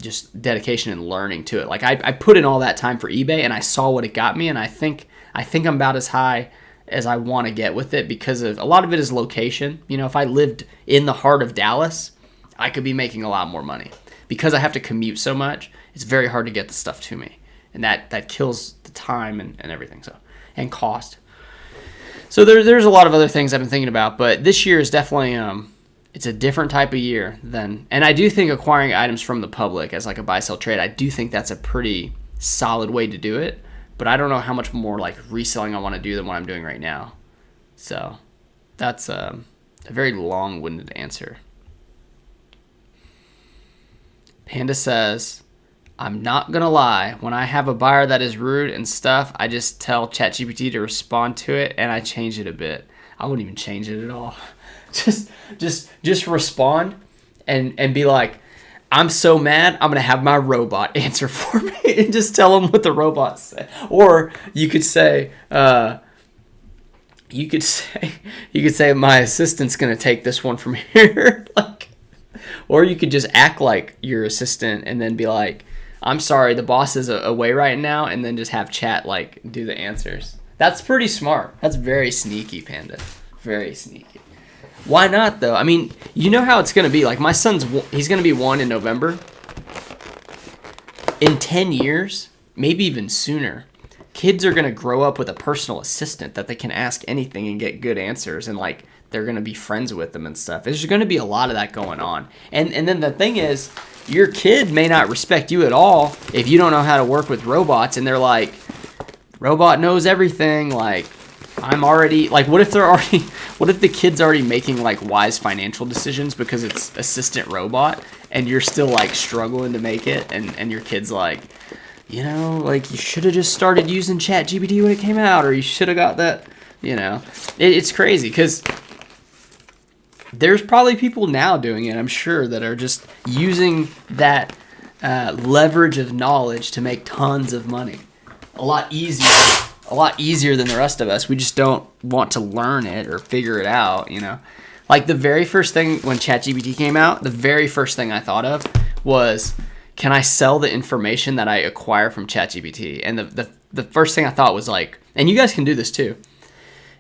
just dedication and learning to it. Like I put in all that time for eBay and I saw what it got me, and I think I'm about as high as I want to get with it because of a lot of it is location. If I lived in the heart of Dallas, I could be making a lot more money. Because I have to commute so much, it's very hard to get the stuff to me. And that kills the time and everything, and cost. So there's a lot of other things I've been thinking about, but this year is definitely it's a different type of year and I do think acquiring items from the public as like a buy sell trade, I do think that's a pretty solid way to do it. But I don't know how much more like reselling I want to do than what I'm doing right now. So that's a very long-winded answer. Panda says, I'm not going to lie. When I have a buyer that is rude and stuff, I just tell ChatGPT to respond to it and I change it a bit. I wouldn't even change it at all. Just respond and be like, I'm so mad, I'm gonna have my robot answer for me, and just tell them what the robot said. Or you could say, my assistant's gonna take this one from here. Like, or you could just act like your assistant and then be like, I'm sorry, the boss is away right now, and then just have chat like do the answers. That's pretty smart. That's very sneaky, Panda. Very sneaky. Why not, though? I mean, you know how it's going to be. Like, my son's, he's going to be 1 in November. In 10 years, maybe even sooner, kids are going to grow up with a personal assistant that they can ask anything and get good answers. And, like, they're going to be friends with them and stuff. There's going to be a lot of that going on. And then the thing is, your kid may not respect you at all if you don't know how to work with robots. And they're like, robot knows everything, like... I'm already, like, what if the kid's already making, like, wise financial decisions because it's assistant robot, and you're still, like, struggling to make it, and your kid's like, you know, like, you should have just started using ChatGPT when it came out, or you should have got that, you know. It's crazy, because there's probably people now doing it, I'm sure, that are just using that leverage of knowledge to make tons of money. A lot easier than the rest of us. We just don't want to learn it or figure it out, you know. Like, the very first thing when ChatGPT came out, the very first thing I thought of was, can I sell the information that I acquire from ChatGPT? And the first thing I thought was, like, and you guys can do this too,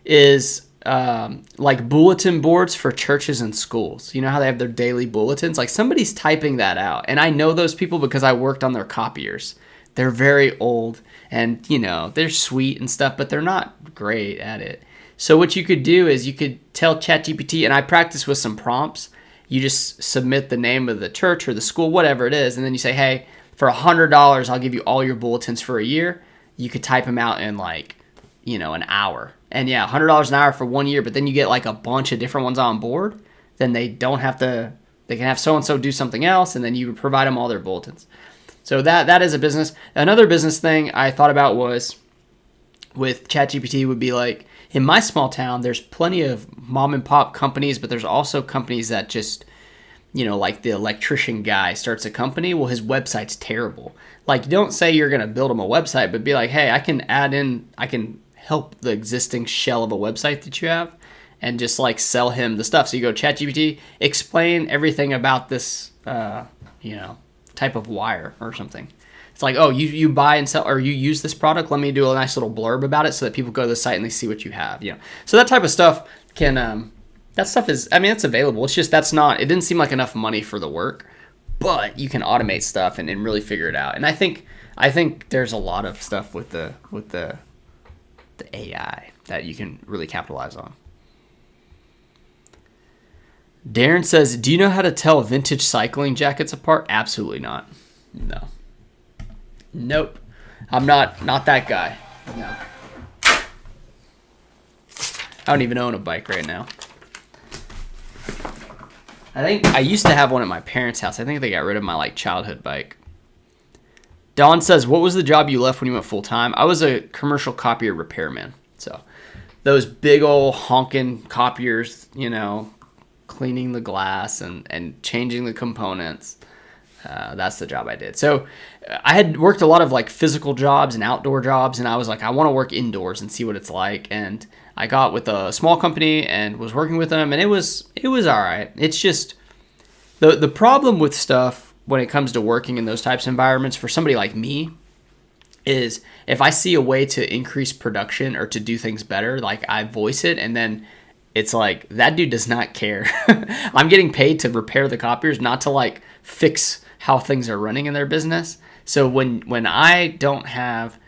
is like bulletin boards for churches and schools. You know how they have their daily bulletins? Like, somebody's typing that out. And I know those people because I worked on their copiers. They're very old. And, you know, they're sweet and stuff, but they're not great at it. So what you could do is you could tell ChatGPT, and I practice with some prompts. You just submit the name of the church or the school, whatever it is, and then you say, hey, for $100, I'll give you all your bulletins for a year. You could type them out in, like, you know, an hour. And, yeah, $100 an hour for 1 year, but then you get, like, a bunch of different ones on board. Then they don't have to, they can have so-and-so do something else, and then you provide them all their bulletins. So that is a business. Another business thing I thought about was with ChatGPT would be like, in my small town, there's plenty of mom and pop companies, but there's also companies that just, you know, like the electrician guy starts a company. Well, his website's terrible. Like, don't say you're going to build him a website, but be like, hey, I can help the existing shell of a website that you have and just like sell him the stuff. So you go ChatGPT, explain everything about this, you know, type of wire or something. It's like, oh, you buy and sell, or you use this product, let me do a nice little blurb about it so that people go to the site and they see what you have, you know. So that type of stuff can that stuff is, I mean, it's available. It's just it didn't seem like enough money for the work, but you can automate stuff and really figure it out. And I think there's a lot of stuff with the AI that you can really capitalize on. Darren says, do you know how to tell vintage cycling jackets apart? Absolutely not. No. Nope. I'm not that guy. No. I don't even own a bike right now. I think I used to have one at my parents' house. I think they got rid of my like childhood bike. Don says, what was the job you left when you went full time? I was a commercial copier repairman. So those big old honking copiers, you know, cleaning the glass and changing the components. That's the job I did. So I had worked a lot of like physical jobs and outdoor jobs, and I was like, I want to work indoors and see what it's like. And I got with a small company and was working with them, and it was all right. It's just the problem with stuff when it comes to working in those types of environments for somebody like me is if I see a way to increase production or to do things better, like I voice it, and then it's like, that dude does not care. I'm getting paid to repair the copiers, not to like fix how things are running in their business. So when I don't have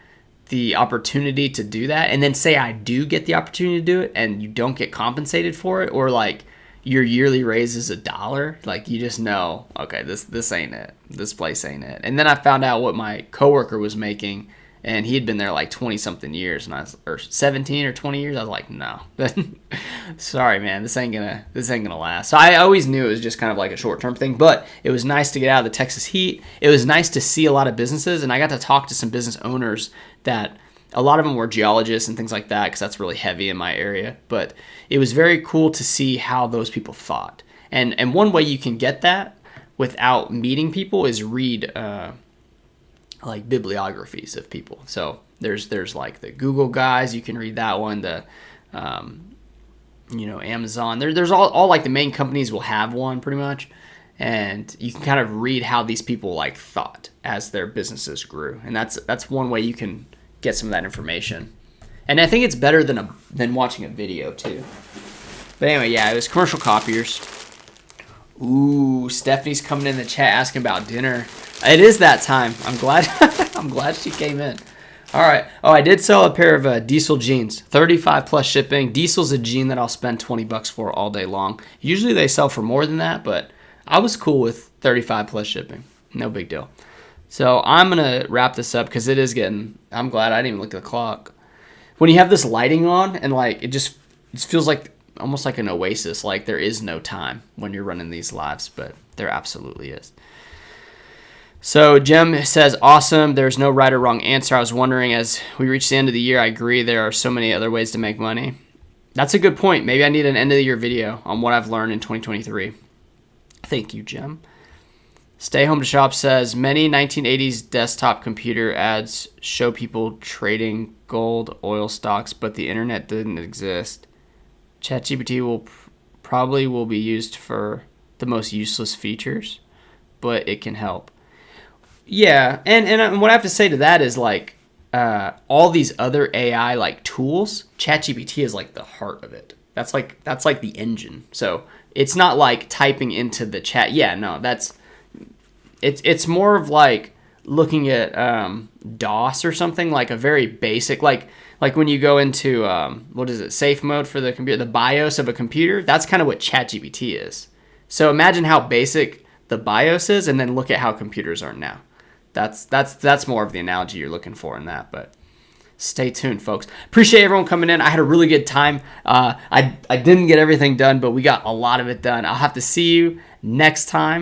the opportunity to do that, and then say I do get the opportunity to do it and you don't get compensated for it, or like your yearly raise is $1, like you just know, okay, this ain't it. This place ain't it. And then I found out what my coworker was making, and he had been there like 20 something years, and or 17 or 20 years. I was like, no, sorry, man, this ain't gonna last. So I always knew it was just kind of like a short-term thing, but it was nice to get out of the Texas heat. It was nice to see a lot of businesses, and I got to talk to some business owners that A lot of them were geologists and things like that because that's really heavy in my area. But it was very cool to see how those people thought. And one way you can get that without meeting people is read like bibliographies of people. So there's like the Google guys, you can read that one. The Amazon. There's all like the main companies will have one pretty much, and you can kind of read how these people like thought as their businesses grew, and that's one way you can get some of that information. And I think it's better than watching a video too. But anyway, yeah, it was commercial copiers. Ooh, Stephanie's coming in the chat asking about dinner. It is that time. I'm glad. I'm glad she came in. All right. Oh, I did sell a pair of Diesel jeans, 35 plus shipping. Diesel's a jean that I'll spend $20 for all day long. Usually they sell for more than that, but I was cool with 35 plus shipping. No big deal. So I'm gonna wrap this up because it is getting. I'm glad I didn't even look at the clock. When you have this lighting on and like it feels like almost like an oasis. Like there is no time when you're running these lives, but there absolutely is. So Jem says, awesome. There's no right or wrong answer. I was wondering as we reach the end of the year, I agree there are so many other ways to make money. That's a good point. Maybe I need an end of the year video on what I've learned in 2023. Thank you, Jem. Stay Home to Shop says, many 1980s desktop computer ads show people trading gold, oil stocks, but the internet didn't exist. ChatGPT will probably be used for the most useless features, but it can help. Yeah, and what I have to say to that is like all these other AI like tools, ChatGPT is like the heart of it. That's like the engine. So it's not like typing into the chat. Yeah, no, it's more of like looking at DOS or something, like a very basic like when you go into what is it, safe mode for the computer, the BIOS of a computer. That's kind of what ChatGPT is. So imagine how basic the BIOS is, and then look at how computers are now. That's more of the analogy you're looking for in that, but stay tuned, folks. Appreciate everyone coming in. I had a really good time. I didn't get everything done, but we got a lot of it done. I'll have to see you next time.